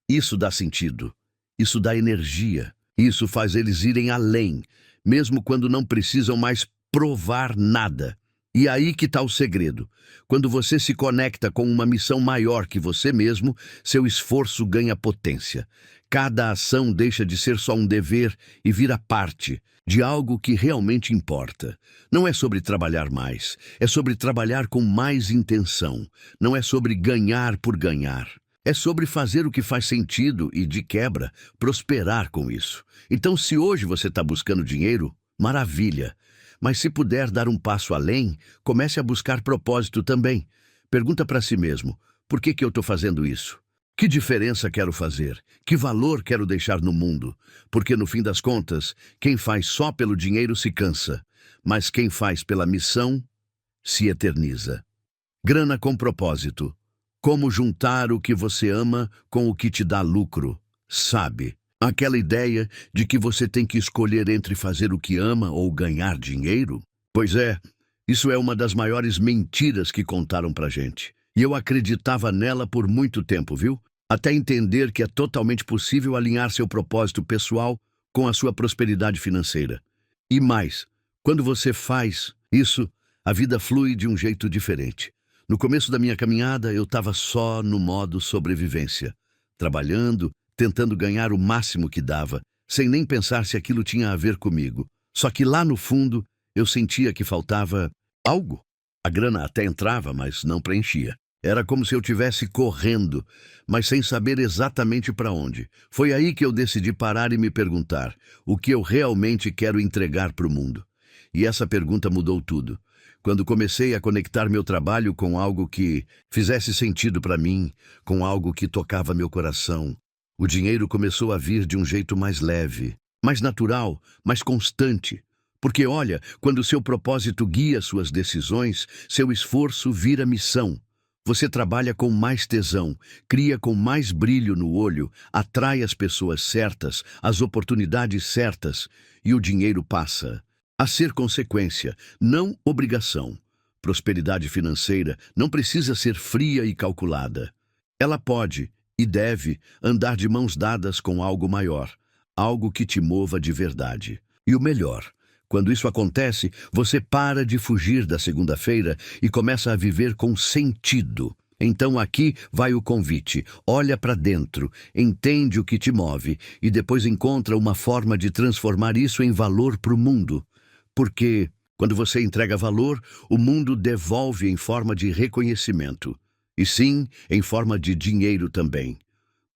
Speaker 2: Isso dá sentido. Isso dá energia. Isso faz eles irem além, mesmo quando não precisam mais provar nada. E aí que está o segredo. Quando você se conecta com uma missão maior que você mesmo, seu esforço ganha potência. Cada ação deixa de ser só um dever e vira parte de algo que realmente importa. Não é sobre trabalhar mais, é sobre trabalhar com mais intenção. Não é sobre ganhar por ganhar. É sobre fazer o que faz sentido e, de quebra, prosperar com isso. Então, se hoje você está buscando dinheiro, maravilha. Mas se puder dar um passo além, comece a buscar propósito também. Pergunta para si mesmo: por que eu estou fazendo isso? Que diferença quero fazer? Que valor quero deixar no mundo? Porque, no fim das contas, quem faz só pelo dinheiro se cansa, mas quem faz pela missão se eterniza. Grana com propósito. Como juntar o que você ama com o que te dá lucro, sabe? Aquela ideia de que você tem que escolher entre fazer o que ama ou ganhar dinheiro? Pois é, isso é uma das maiores mentiras que contaram pra gente. E eu acreditava nela por muito tempo, viu? Até entender que é totalmente possível alinhar seu propósito pessoal com a sua prosperidade financeira. E mais, quando você faz isso, a vida flui de um jeito diferente. No começo da minha caminhada, eu estava só no modo sobrevivência, trabalhando, tentando ganhar o máximo que dava, sem nem pensar se aquilo tinha a ver comigo. Só que lá no fundo, Eu sentia que faltava algo. A grana até entrava, mas não preenchia. Era como se eu estivesse correndo, mas sem saber exatamente para onde. Foi aí que eu decidi parar e me perguntar o que eu realmente quero entregar para o mundo. E essa pergunta mudou tudo. Quando comecei a conectar meu trabalho com algo que fizesse sentido para mim, com algo que tocava meu coração, o dinheiro começou a vir de um jeito mais leve, mais natural, mais constante. Porque olha, quando seu propósito guia suas decisões, seu esforço vira missão. Você trabalha com mais tesão, cria com mais brilho no olho, atrai as pessoas certas, as oportunidades certas, e o dinheiro passa a ser consequência, não obrigação. Prosperidade financeira não precisa ser fria e calculada. Ela pode e deve andar de mãos dadas com algo maior, algo que te mova de verdade. E o melhor, quando isso acontece, você para de fugir da segunda-feira e começa a viver com sentido. Então aqui vai o convite. Olha para dentro, entende o que te move e depois encontra uma forma de transformar isso em valor para o mundo. Porque quando você entrega valor, o mundo devolve em forma de reconhecimento. E sim, em forma de dinheiro também.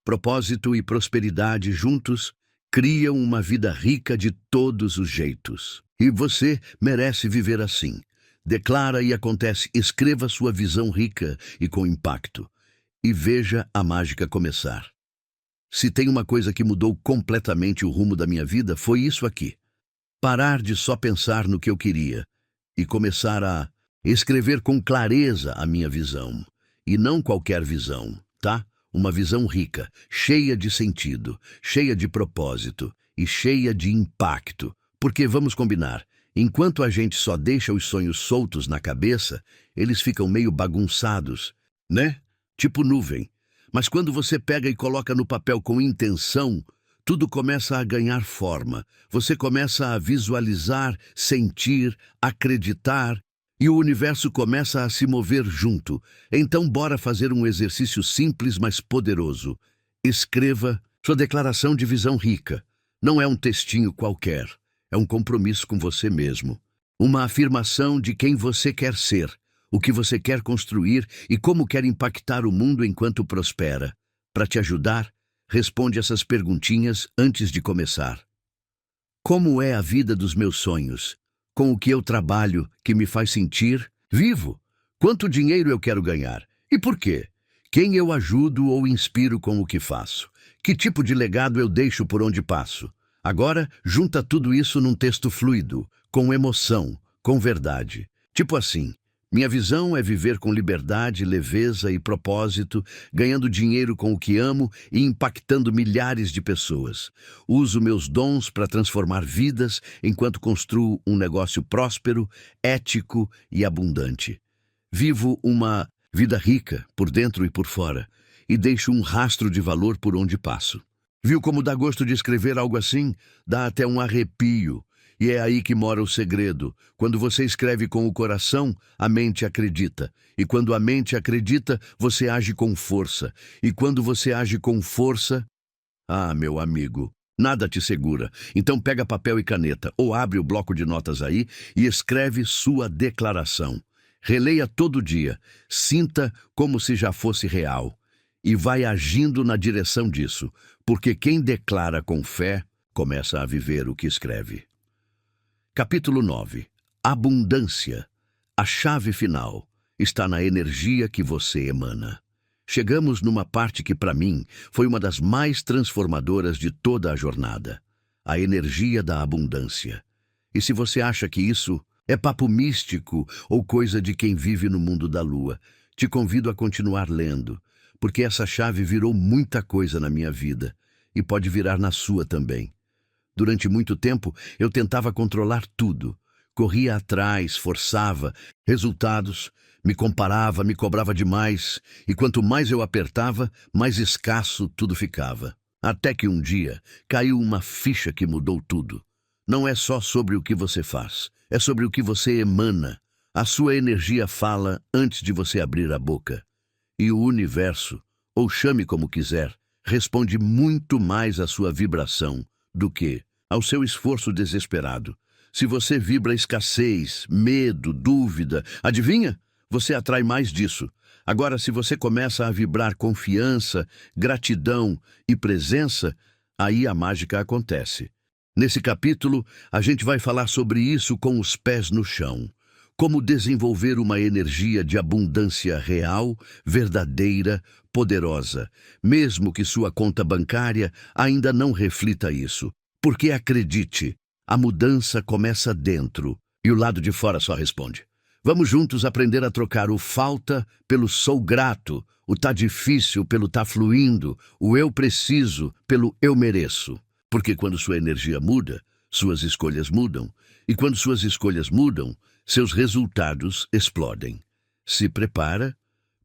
Speaker 2: Propósito e prosperidade juntos criam uma vida rica de todos os jeitos. E você merece viver assim. Declara e acontece, escreva sua visão rica e com impacto. E veja a mágica começar. Se tem uma coisa que mudou completamente o rumo da minha vida, foi isso aqui. Parar de só pensar no que eu queria e começar a escrever com clareza a minha visão. E não qualquer visão, tá? Uma visão rica, cheia de sentido, cheia de propósito e cheia de impacto. Porque, vamos combinar, enquanto a gente só deixa os sonhos soltos na cabeça, eles ficam meio bagunçados, né? Tipo nuvem. Mas quando você pega e coloca no papel com intenção, tudo começa a ganhar forma. Você começa a visualizar, sentir, acreditar, e o universo começa a se mover junto. Então bora fazer um exercício simples, mas poderoso. Escreva sua declaração de visão rica. Não é um textinho qualquer. É um compromisso com você mesmo. Uma afirmação de quem você quer ser, o que você quer construir e como quer impactar o mundo enquanto prospera. Para te ajudar, responde essas perguntinhas antes de começar. Como é a vida dos meus sonhos? Com o que eu trabalho, que me faz sentir vivo? Quanto dinheiro eu quero ganhar? E por quê? Quem eu ajudo ou inspiro com o que faço? Que tipo de legado eu deixo por onde passo? Agora, junta tudo isso num texto fluido, com emoção, com verdade. Tipo assim, minha visão é viver com liberdade, leveza e propósito, ganhando dinheiro com o que amo e impactando milhares de pessoas. Uso meus dons para transformar vidas enquanto construo um negócio próspero, ético e abundante. Vivo uma vida rica, por dentro e por fora, e deixo um rastro de valor por onde passo. Viu como dá gosto de escrever algo assim? Dá até um arrepio. E é aí que mora o segredo. Quando você escreve com o coração, a mente acredita. E quando a mente acredita, você age com força. E quando você age com força... Ah, meu amigo, nada te segura. Então pega papel e caneta, ou abre o bloco de notas aí e escreve sua declaração. Releia todo dia. Sinta como se já fosse real. E vai agindo na direção disso. Porque quem declara com fé, começa a viver o que escreve. Capítulo 9. Abundância. A chave final está na energia que você emana. Chegamos numa parte que, para mim, foi uma das mais transformadoras de toda a jornada. A energia da abundância. E se você acha que isso é papo místico ou coisa de quem vive no mundo da lua, te convido a continuar lendo, porque essa chave virou muita coisa na minha vida e pode virar na sua também. Durante muito tempo, eu tentava controlar tudo. Corria atrás, forçava resultados, me comparava, me cobrava demais, e quanto mais eu apertava, mais escasso tudo ficava. Até que um dia, caiu uma ficha que mudou tudo. Não é só sobre o que você faz, é sobre o que você emana. A sua energia fala antes de você abrir a boca. E o universo, ou chame como quiser, responde muito mais à sua vibração do que ao seu esforço desesperado. Se você vibra escassez, medo, dúvida, adivinha? Você atrai mais disso. Agora, se você começa a vibrar confiança, gratidão e presença, aí a mágica acontece. Nesse capítulo, a gente vai falar sobre isso com os pés no chão. Como desenvolver uma energia de abundância real, verdadeira, poderosa, mesmo que sua conta bancária ainda não reflita isso. Porque acredite, a mudança começa dentro e o lado de fora só responde. Vamos juntos aprender a trocar o falta pelo sou grato, o tá difícil pelo tá fluindo, o eu preciso pelo eu mereço. Porque quando sua energia muda, suas escolhas mudam. E quando suas escolhas mudam, seus resultados explodem. Se prepara,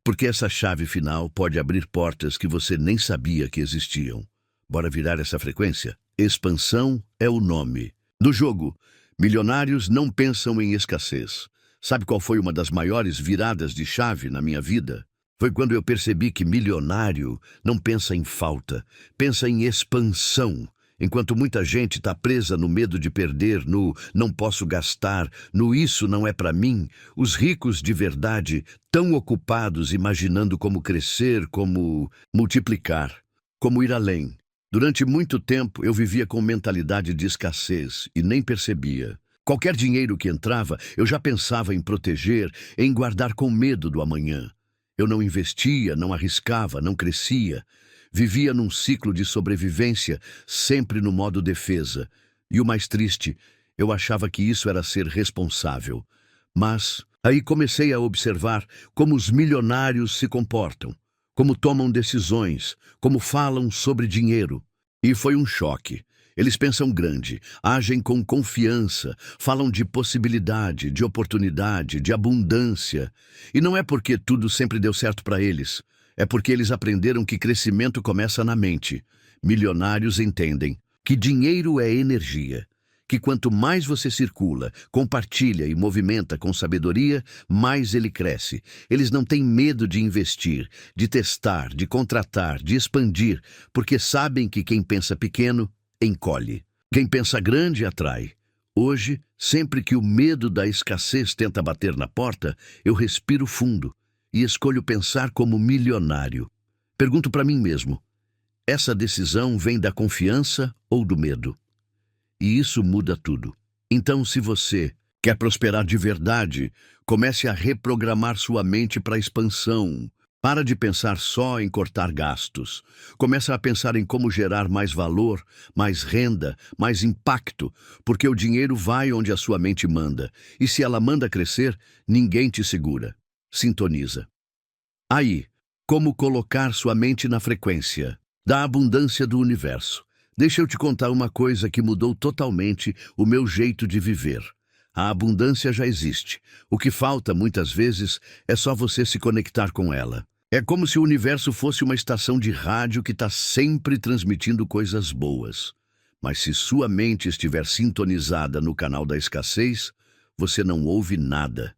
Speaker 2: porque essa chave final pode abrir portas que você nem sabia que existiam. Bora virar essa frequência? Expansão é o nome do jogo. Milionários não pensam em escassez. Sabe qual foi uma das maiores viradas de chave na minha vida? Foi quando eu percebi que milionário não pensa em falta, pensa em expansão. Enquanto muita gente está presa no medo de perder, no não posso gastar, no isso não é para mim, os ricos de verdade tão ocupados imaginando como crescer, como multiplicar, como ir além. Durante muito tempo eu vivia com mentalidade de escassez e nem percebia. Qualquer dinheiro que entrava, eu já pensava em proteger, em guardar com medo do amanhã. Eu não investia, não arriscava, não crescia. Vivia num ciclo de sobrevivência, sempre no modo defesa. E o mais triste, eu achava que isso era ser responsável. Mas aí comecei a observar como os milionários se comportam, como tomam decisões, como falam sobre dinheiro. E foi um choque. Eles pensam grande, agem com confiança, falam de possibilidade, de oportunidade, de abundância. E não é porque tudo sempre deu certo para eles. É porque eles aprenderam que crescimento começa na mente. Milionários entendem que dinheiro é energia, que quanto mais você circula, compartilha e movimenta com sabedoria, mais ele cresce. Eles não têm medo de investir, de testar, de contratar, de expandir, porque sabem que quem pensa pequeno, encolhe. Quem pensa grande, atrai. Hoje, sempre que o medo da escassez tenta bater na porta, eu respiro fundo e escolho pensar como milionário. Pergunto para mim mesmo, essa decisão vem da confiança ou do medo? E isso muda tudo. Então, se você quer prosperar de verdade, comece a reprogramar sua mente para a expansão. Para de pensar só em cortar gastos. Começa a pensar em como gerar mais valor, mais renda, mais impacto, porque o dinheiro vai onde a sua mente manda. E se ela manda crescer, ninguém te segura. Sintoniza. Aí, como colocar sua mente na frequência da abundância do universo. Deixa eu te contar uma coisa que mudou totalmente o meu jeito de viver. A abundância já existe. O que falta, muitas vezes, é só você se conectar com ela. É como se o universo fosse uma estação de rádio que está sempre transmitindo coisas boas. Mas se sua mente estiver sintonizada no canal da escassez, você não ouve nada.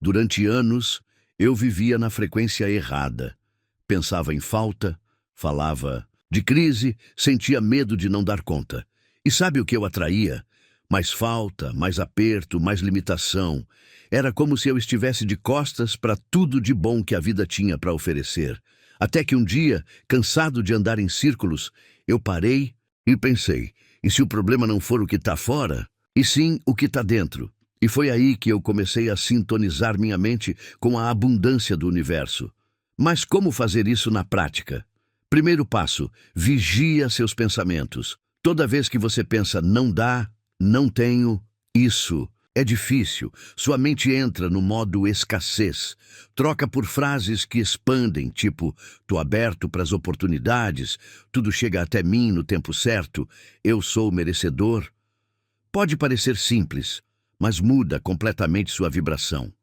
Speaker 2: Durante anos, eu vivia na frequência errada. Pensava em falta, falava de crise, sentia medo de não dar conta. E sabe o que eu atraía? Mais falta, mais aperto, mais limitação. Era como se eu estivesse de costas para tudo de bom que a vida tinha para oferecer. Até que um dia, cansado de andar em círculos, eu parei e pensei, e se o problema não for o que está fora, e sim o que está dentro? E foi aí que eu comecei a sintonizar minha mente com a abundância do universo. Mas como fazer isso na prática? Primeiro passo, vigia seus pensamentos. Toda vez que você pensa não dá, não tenho, isso é difícil, sua mente entra no modo escassez. Troca por frases que expandem, tipo, tô aberto para as oportunidades, tudo chega até mim no tempo certo, eu sou merecedor. Pode parecer simples, mas muda completamente sua vibração.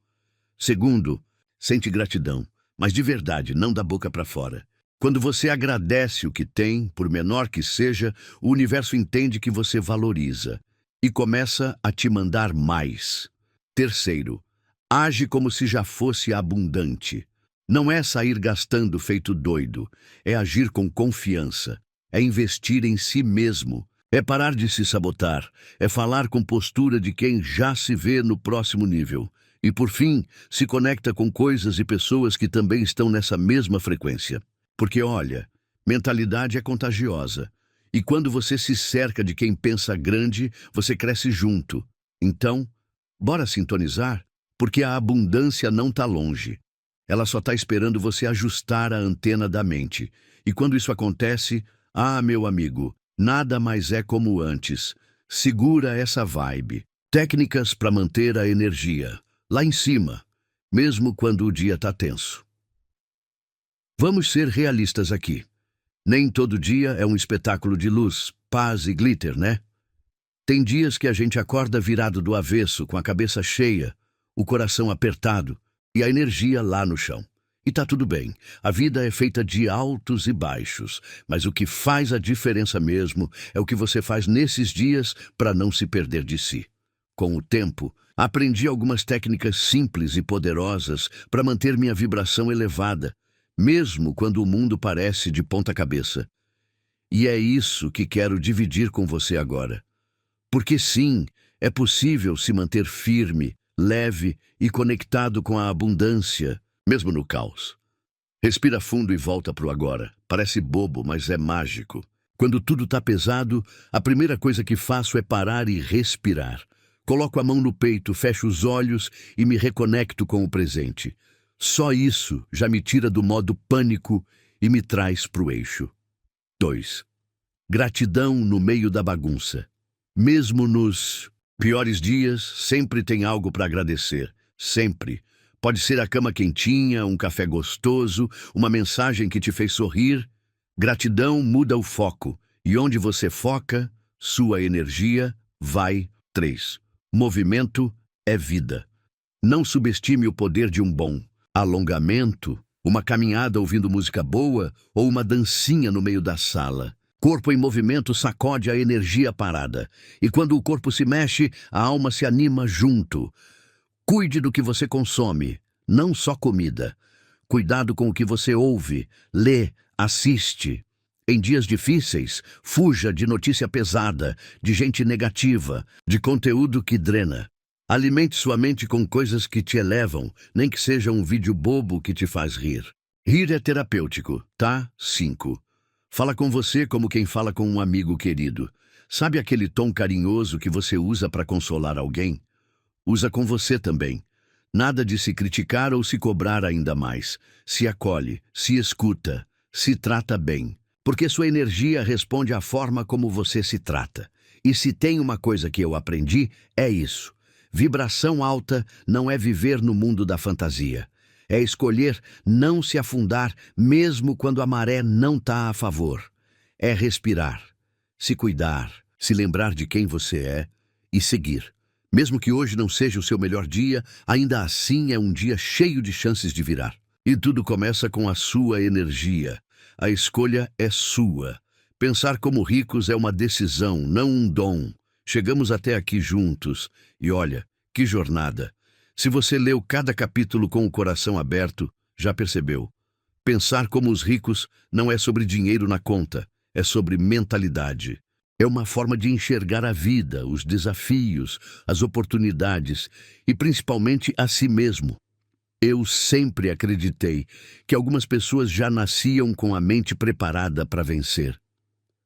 Speaker 2: Segundo, sente gratidão, mas de verdade, não da boca para fora. Quando você agradece o que tem, por menor que seja, o universo entende que você valoriza e começa a te mandar mais. Terceiro, age como se já fosse abundante. Não é sair gastando feito doido, é agir com confiança, é investir em si mesmo, É parar de se sabotar, é falar com postura de quem já se vê no próximo nível. E, por fim, se conecta com coisas e pessoas que também estão nessa mesma frequência. Porque, olha, mentalidade é contagiosa. E quando você se cerca de quem pensa grande, você cresce junto. Então, bora sintonizar? Porque a abundância não está longe. Ela só está esperando você ajustar a antena da mente. E quando isso acontece, meu amigo, nada mais é como antes. Segura essa vibe. Técnicas para manter a energia lá em cima, mesmo quando o dia está tenso. Vamos ser realistas aqui. Nem todo dia é um espetáculo de luz, paz e glitter, né? Tem dias que a gente acorda virado do avesso, com a cabeça cheia, o coração apertado e a energia lá no chão. E tá tudo bem, a vida é feita de altos e baixos, mas o que faz a diferença mesmo é o que você faz nesses dias para não se perder de si. Com o tempo, aprendi algumas técnicas simples e poderosas para manter minha vibração elevada, mesmo quando o mundo parece de ponta cabeça. E é isso que quero dividir com você agora. Porque sim, é possível se manter firme, leve e conectado com a abundância, mesmo no caos. Respira fundo e volta pro agora. Parece bobo, mas é mágico. Quando tudo tá pesado, a primeira coisa que faço é parar e respirar. Coloco a mão no peito, fecho os olhos e me reconecto com o presente. Só isso já me tira do modo pânico e me traz pro eixo. 2. Gratidão no meio da bagunça. Mesmo nos piores dias, sempre tem algo para agradecer. Sempre. Pode ser a cama quentinha, um café gostoso, uma mensagem que te fez sorrir. Gratidão muda o foco. E onde você foca, sua energia vai. 3. Movimento é vida. Não subestime o poder de um bom alongamento, uma caminhada ouvindo música boa ou uma dancinha no meio da sala. Corpo em movimento sacode a energia parada. E quando o corpo se mexe, a alma se anima junto. Cuide do que você consome, não só comida. Cuidado com o que você ouve, lê, assiste. Em dias difíceis, fuja de notícia pesada, de gente negativa, de conteúdo que drena. Alimente sua mente com coisas que te elevam, nem que seja um vídeo bobo que te faz rir. Rir é terapêutico, tá? 5. Fala com você como quem fala com um amigo querido. Sabe aquele tom carinhoso que você usa para consolar alguém? Usa com você também. Nada de se criticar ou se cobrar ainda mais. Se acolhe, se escuta, se trata bem. Porque sua energia responde à forma como você se trata. E se tem uma coisa que eu aprendi, é isso. Vibração alta não é viver no mundo da fantasia. É escolher não se afundar mesmo quando a maré não está a favor. É respirar, se cuidar, se lembrar de quem você é e seguir. Mesmo que hoje não seja o seu melhor dia, ainda assim é um dia cheio de chances de virar. E tudo começa com a sua energia. A escolha é sua. Pensar como ricos é uma decisão, não um dom. Chegamos até aqui juntos. E olha, que jornada. Se você leu cada capítulo com o coração aberto, já percebeu. Pensar como os ricos não é sobre dinheiro na conta, é sobre mentalidade. É uma forma de enxergar a vida, os desafios, as oportunidades e principalmente a si mesmo. Eu sempre acreditei que algumas pessoas já nasciam com a mente preparada para vencer.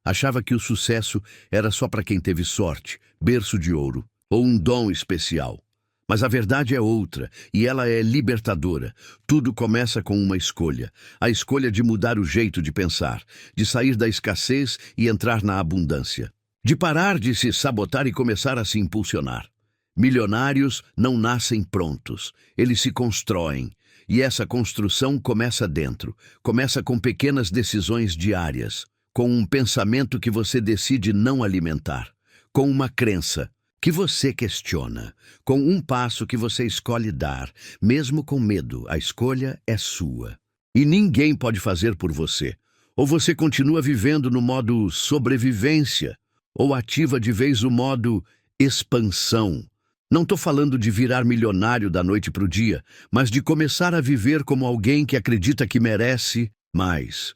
Speaker 2: Achava que o sucesso era só para quem teve sorte, berço de ouro, ou um dom especial. Mas a verdade é outra, e ela é libertadora. Tudo começa com uma escolha. A escolha de mudar o jeito de pensar, de sair da escassez e entrar na abundância. De parar de se sabotar e começar a se impulsionar. Milionários não nascem prontos, eles se constroem. E essa construção começa dentro, começa com pequenas decisões diárias, com um pensamento que você decide não alimentar, com uma crença que você questiona, com um passo que você escolhe dar, mesmo com medo, a escolha é sua. E ninguém pode fazer por você. Ou você continua vivendo no modo sobrevivência, ou ativa de vez o modo expansão. Não estou falando de virar milionário da noite para o dia, mas de começar a viver como alguém que acredita que merece mais.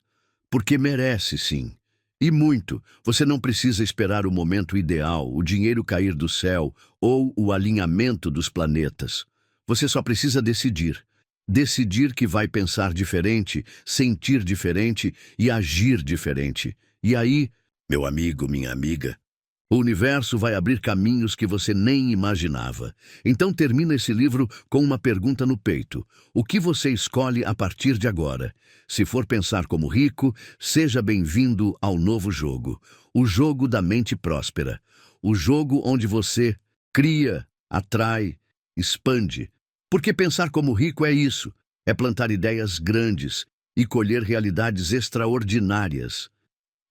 Speaker 2: Porque merece, sim. E muito. Você não precisa esperar o momento ideal, o dinheiro cair do céu ou o alinhamento dos planetas. Você só precisa decidir. Decidir que vai pensar diferente, sentir diferente e agir diferente. E aí, meu amigo, minha amiga, o universo vai abrir caminhos que você nem imaginava. Então termina esse livro com uma pergunta no peito. O que você escolhe a partir de agora? Se for pensar como rico, seja bem-vindo ao novo jogo. O jogo da mente próspera. O jogo onde você cria, atrai, expande. Porque pensar como rico é isso. É plantar ideias grandes e colher realidades extraordinárias.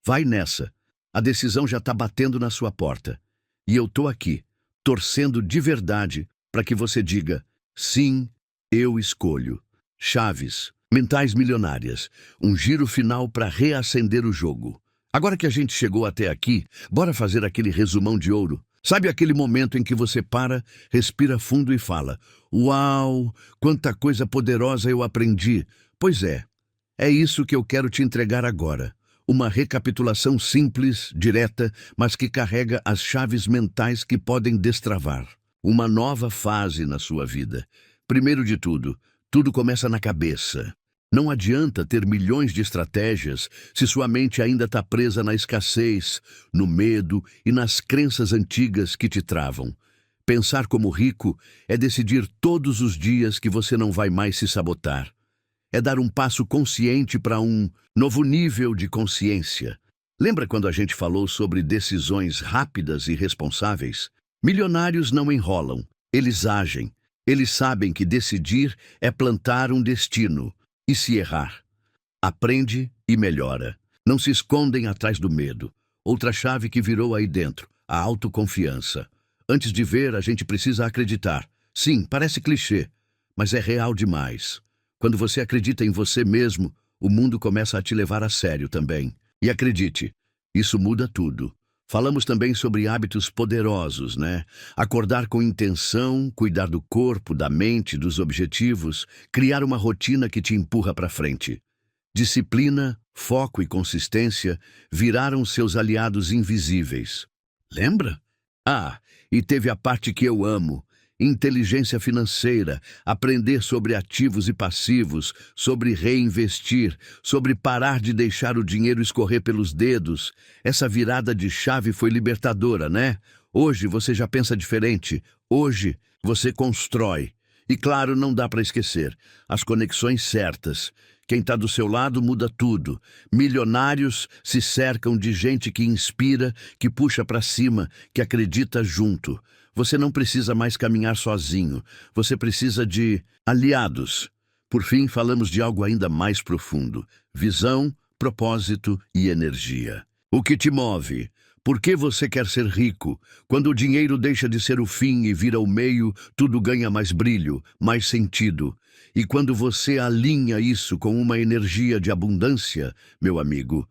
Speaker 2: Vai nessa. A decisão já está batendo na sua porta. E eu estou aqui, torcendo de verdade para que você diga: sim, eu escolho. Chaves mentais milionárias. Um giro final para reacender o jogo. Agora que a gente chegou até aqui, bora fazer aquele resumão de ouro. Sabe aquele momento em que você para, respira fundo e fala: uau, quanta coisa poderosa eu aprendi. Pois é isso que eu quero te entregar agora. Uma recapitulação simples, direta, mas que carrega as chaves mentais que podem destravar uma nova fase na sua vida. Primeiro de tudo começa na cabeça. Não adianta ter milhões de estratégias se sua mente ainda está presa na escassez, no medo e nas crenças antigas que te travam. Pensar como rico é decidir todos os dias que você não vai mais se sabotar. É dar um passo consciente para um novo nível de consciência. Lembra quando a gente falou sobre decisões rápidas e responsáveis? Milionários não enrolam, eles agem. Eles sabem que decidir é plantar um destino. E se errar? Aprende e melhora. Não se escondem atrás do medo. Outra chave que virou aí dentro, a autoconfiança. Antes de ver, a gente precisa acreditar. Sim, parece clichê, mas é real demais. Quando você acredita em você mesmo, o mundo começa a te levar a sério também. E acredite, isso muda tudo. Falamos também sobre hábitos poderosos, né? Acordar com intenção, cuidar do corpo, da mente, dos objetivos, criar uma rotina que te empurra para frente. Disciplina, foco e consistência viraram seus aliados invisíveis. Lembra? E teve a parte que eu amo. Inteligência financeira, aprender sobre ativos e passivos, sobre reinvestir, sobre parar de deixar o dinheiro escorrer pelos dedos. Essa virada de chave foi libertadora, né? Hoje você já pensa diferente. Hoje você constrói. E claro, não dá para esquecer, as conexões certas. Quem está do seu lado muda tudo. Milionários se cercam de gente que inspira, que puxa para cima, que acredita junto. Você não precisa mais caminhar sozinho. Você precisa de aliados. Por fim, falamos de algo ainda mais profundo: visão, propósito e energia. O que te move? Por que você quer ser rico? Quando o dinheiro deixa de ser o fim e vira o meio, tudo ganha mais brilho, mais sentido. E quando você alinha isso com uma energia de abundância, meu amigo,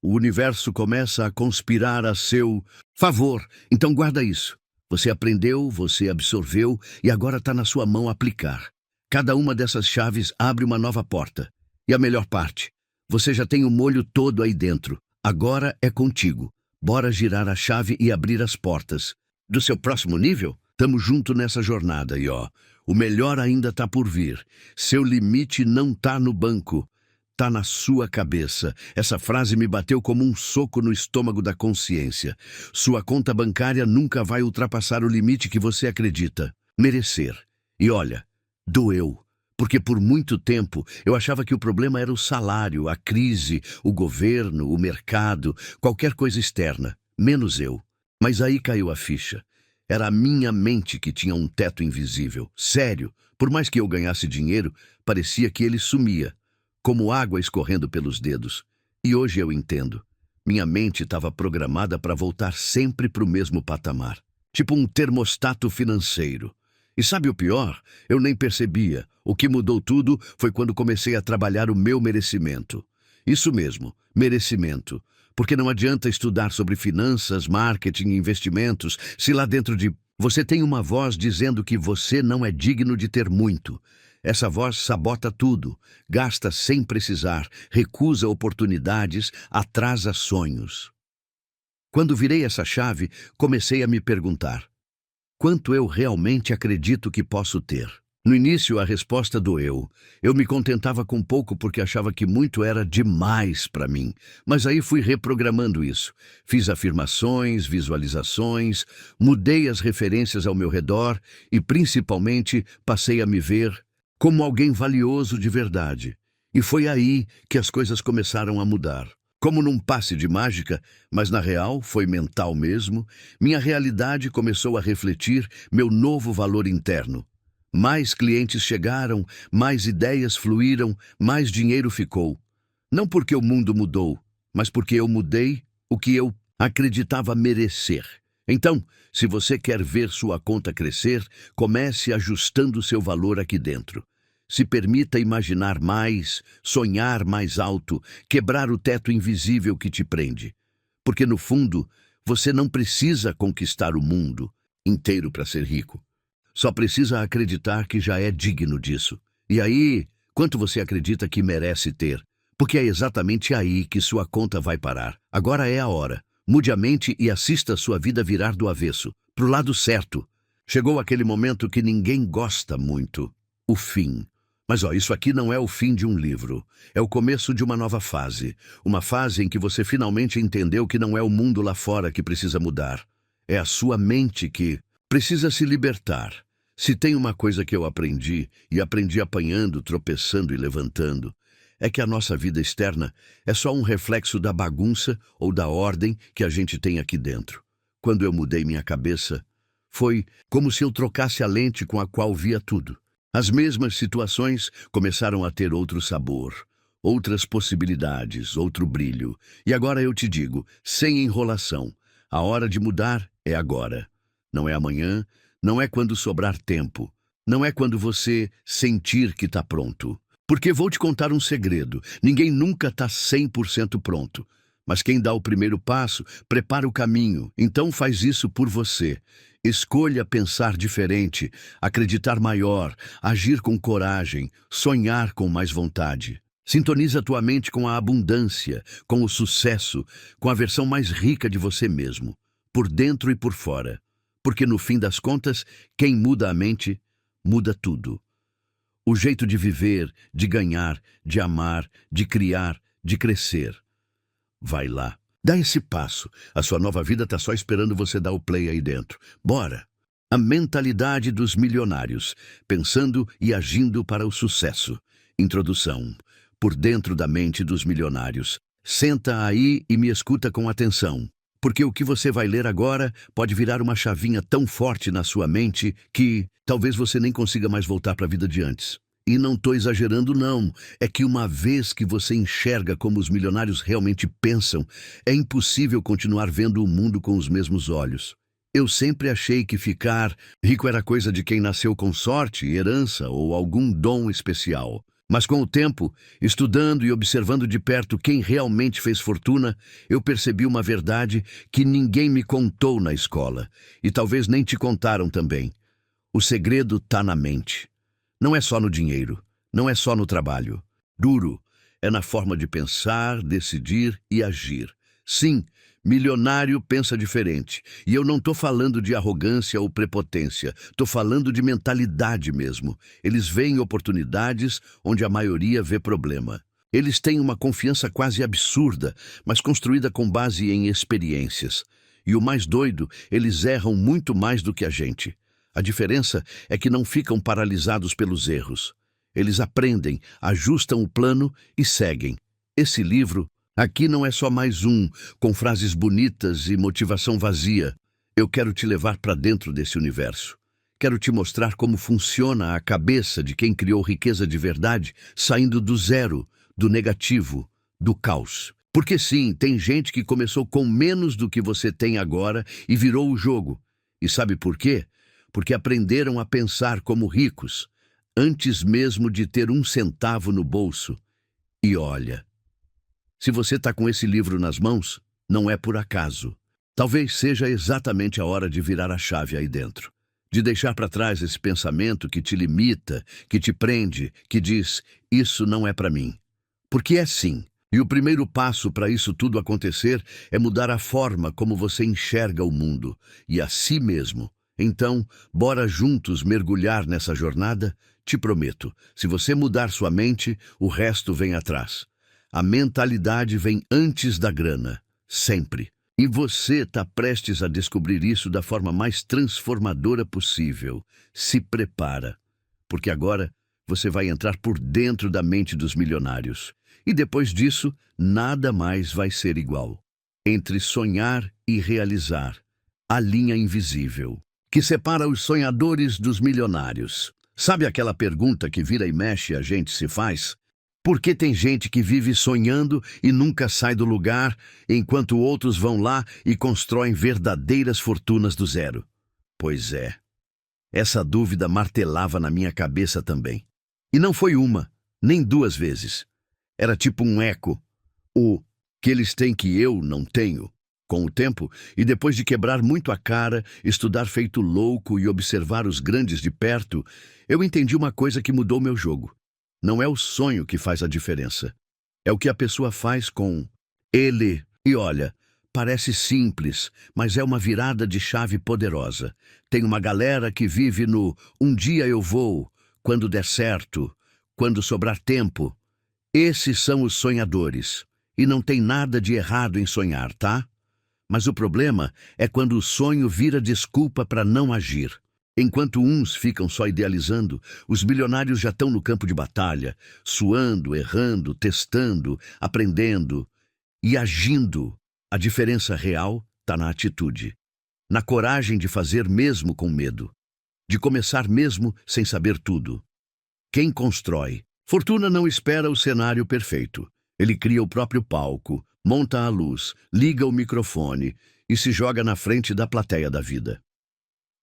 Speaker 2: o universo começa a conspirar a seu favor. Então guarda isso. Você aprendeu, você absorveu e agora está na sua mão aplicar. Cada uma dessas chaves abre uma nova porta. E a melhor parte, você já tem o molho todo aí dentro. Agora é contigo. Bora girar a chave e abrir as portas. Do seu próximo nível? Tamo junto nessa jornada e o melhor ainda tá por vir. Seu limite não tá no banco. Tá na sua cabeça. Essa frase me bateu como um soco no estômago da consciência. Sua conta bancária nunca vai ultrapassar o limite que você acredita merecer. E olha, doeu. Porque por muito tempo eu achava que o problema era o salário, a crise, o governo, o mercado, qualquer coisa externa, menos eu. Mas aí caiu a ficha. Era a minha mente que tinha um teto invisível. Sério, por mais que eu ganhasse dinheiro, parecia que ele sumia, como água escorrendo pelos dedos. E hoje eu entendo. Minha mente estava programada para voltar sempre para o mesmo patamar. Tipo um termostato financeiro. E sabe o pior? Eu nem percebia. O que mudou tudo foi quando comecei a trabalhar o meu merecimento. Isso mesmo, merecimento. Porque não adianta estudar sobre finanças, marketing e investimentos se lá dentro de você tem uma voz dizendo que você não é digno de ter muito. Essa voz sabota tudo, gasta sem precisar, recusa oportunidades, atrasa sonhos. Quando virei essa chave, comecei a me perguntar: quanto eu realmente acredito que posso ter? No início, a resposta doeu. Eu me contentava com pouco porque achava que muito era demais para mim. Mas aí fui reprogramando isso. Fiz afirmações, visualizações, mudei as referências ao meu redor e, principalmente, passei a me ver como alguém valioso de verdade. E foi aí que as coisas começaram a mudar. Como num passe de mágica, mas na real foi mental mesmo, minha realidade começou a refletir meu novo valor interno. Mais clientes chegaram, mais ideias fluíram, mais dinheiro ficou. Não porque o mundo mudou, mas porque eu mudei o que eu acreditava merecer. Então, se você quer ver sua conta crescer, comece ajustando seu valor aqui dentro. Se permita imaginar mais, sonhar mais alto, quebrar o teto invisível que te prende. Porque, no fundo, você não precisa conquistar o mundo inteiro para ser rico. Só precisa acreditar que já é digno disso. E aí, quanto você acredita que merece ter? Porque é exatamente aí que sua conta vai parar. Agora é a hora. Mude a mente e assista sua vida virar do avesso, pro lado certo. Chegou aquele momento que ninguém gosta muito. O fim. Mas isso aqui não é o fim de um livro. É o começo de uma nova fase. Uma fase em que você finalmente entendeu que não é o mundo lá fora que precisa mudar. É a sua mente que precisa se libertar. Se tem uma coisa que eu aprendi, e aprendi apanhando, tropeçando e levantando, é que a nossa vida externa é só um reflexo da bagunça ou da ordem que a gente tem aqui dentro. Quando eu mudei minha cabeça, foi como se eu trocasse a lente com a qual via tudo. As mesmas situações começaram a ter outro sabor, outras possibilidades, outro brilho. E agora eu te digo, sem enrolação, a hora de mudar é agora. Não é amanhã, não é quando sobrar tempo, não é quando você sentir que está pronto. Porque vou te contar um segredo, ninguém nunca está 100% pronto. Mas quem dá o primeiro passo, prepara o caminho, então faz isso por você. Escolha pensar diferente, acreditar maior, agir com coragem, sonhar com mais vontade. Sintoniza tua mente com a abundância, com o sucesso, com a versão mais rica de você mesmo, por dentro e por fora. Porque no fim das contas, quem muda a mente, muda tudo. O jeito de viver, de ganhar, de amar, de criar, de crescer. Vai lá. Dá esse passo. A sua nova vida está só esperando você dar o play aí dentro. Bora! A mentalidade dos milionários, pensando e agindo para o sucesso. Introdução. Por dentro da mente dos milionários. Senta aí e me escuta com atenção. Porque o que você vai ler agora pode virar uma chavinha tão forte na sua mente que talvez você nem consiga mais voltar para a vida de antes. E não estou exagerando, não. É que uma vez que você enxerga como os milionários realmente pensam, é impossível continuar vendo o mundo com os mesmos olhos. Eu sempre achei que ficar rico era coisa de quem nasceu com sorte, herança ou algum dom especial. Mas com o tempo, estudando e observando de perto quem realmente fez fortuna, eu percebi uma verdade que ninguém me contou na escola, e talvez nem te contaram também. O segredo está na mente. Não é só no dinheiro, não é só no trabalho. Duro, é na forma de pensar, decidir e agir. Sim, milionário pensa diferente. E eu não estou falando de arrogância ou prepotência, estou falando de mentalidade mesmo. Eles veem oportunidades onde a maioria vê problema. Eles têm uma confiança quase absurda, mas construída com base em experiências. E o mais doido, eles erram muito mais do que a gente. A diferença é que não ficam paralisados pelos erros. Eles aprendem, ajustam o plano e seguem. Esse livro aqui não é só mais um, com frases bonitas e motivação vazia. Eu quero te levar para dentro desse universo. Quero te mostrar como funciona a cabeça de quem criou riqueza de verdade, saindo do zero, do negativo, do caos. Porque sim, tem gente que começou com menos do que você tem agora e virou o jogo. E sabe por quê? Porque aprenderam a pensar como ricos, antes mesmo de ter um centavo no bolso. E olha, se você está com esse livro nas mãos, não é por acaso. Talvez seja exatamente a hora de virar a chave aí dentro. de deixar para trás esse pensamento que te limita, que te prende, que diz, isso não é para mim. Porque é sim. E o primeiro passo para isso tudo acontecer é mudar a forma como você enxerga o mundo e a si mesmo. Então, bora juntos mergulhar nessa jornada? Te prometo, se você mudar sua mente, o resto vem atrás. A mentalidade vem antes da grana, sempre. E você está prestes a descobrir isso da forma mais transformadora possível. Se prepara, porque agora você vai entrar por dentro da mente dos milionários. E depois disso, nada mais vai ser igual. Entre sonhar e realizar, a linha invisível, que separa os sonhadores dos milionários. Sabe aquela pergunta que vira e mexe a gente se faz? Por que tem gente que vive sonhando e nunca sai do lugar, enquanto outros vão lá e constroem verdadeiras fortunas do zero? Pois é, essa dúvida martelava na minha cabeça também. E não foi uma, nem duas vezes. Era tipo um eco, o que eles têm que eu não tenho. Com o tempo, e depois de quebrar muito a cara, estudar feito louco e observar os grandes de perto, eu entendi uma coisa que mudou meu jogo. Não é o sonho que faz a diferença. É o que a pessoa faz com ele. E olha, parece simples, mas é uma virada de chave poderosa. Tem uma galera que vive no um dia eu vou, quando der certo, quando sobrar tempo. Esses são os sonhadores. E não tem nada de errado em sonhar, tá? Mas o problema é quando o sonho vira desculpa para não agir. Enquanto uns ficam só idealizando, os milionários já estão no campo de batalha, suando, errando, testando, aprendendo e agindo. A diferença real está na atitude, na coragem de fazer mesmo com medo, de começar mesmo sem saber tudo. Quem constrói? Fortuna não espera o cenário perfeito. Ele cria o próprio palco, monta a luz, liga o microfone e se joga na frente da plateia da vida.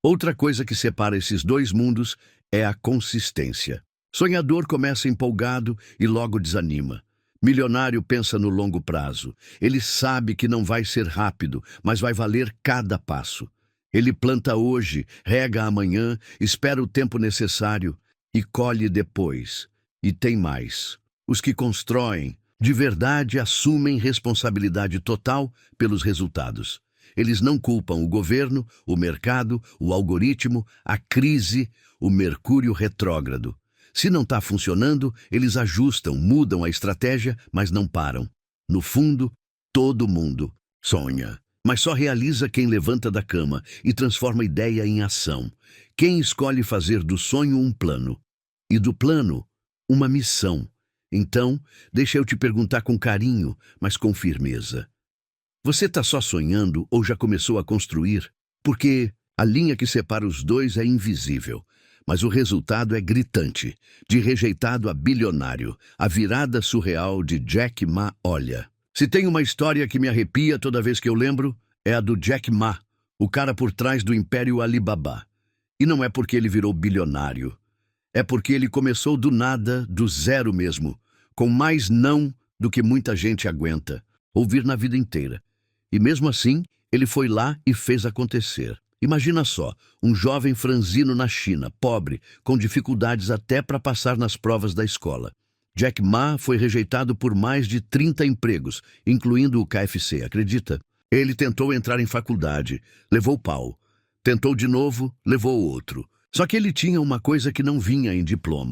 Speaker 2: Outra coisa que separa esses dois mundos é a consistência. Sonhador começa empolgado e logo desanima. Milionário pensa no longo prazo. Ele sabe que não vai ser rápido, mas vai valer cada passo. Ele planta hoje, rega amanhã, espera o tempo necessário e colhe depois. E tem mais. Os que constroem, de verdade, assumem responsabilidade total pelos resultados. Eles não culpam o governo, o mercado, o algoritmo, a crise, o Mercúrio retrógrado. Se não está funcionando, eles ajustam, mudam a estratégia, mas não param. No fundo, todo mundo sonha, mas só realiza quem levanta da cama e transforma ideia em ação. Quem escolhe fazer do sonho um plano e do plano uma missão. Então, deixa eu te perguntar com carinho, mas com firmeza. Você está só sonhando ou já começou a construir? Porque a linha que separa os dois é invisível, mas o resultado é gritante. De rejeitado a bilionário, a virada surreal de Jack Ma. Olha, se tem uma história que me arrepia toda vez que eu lembro, é a do Jack Ma, o cara por trás do Império Alibaba. E não é porque ele virou bilionário. É porque ele começou do nada, do zero mesmo, com mais não do que muita gente aguenta ouvir na vida inteira. E mesmo assim, ele foi lá e fez acontecer. Imagina só, um jovem franzino na China, pobre, com dificuldades até para passar nas provas da escola. Jack Ma foi rejeitado por mais de 30 empregos, incluindo o KFC, acredita? Ele tentou entrar em faculdade, levou pau. Tentou de novo, levou outro. Só que ele tinha uma coisa que não vinha em diploma.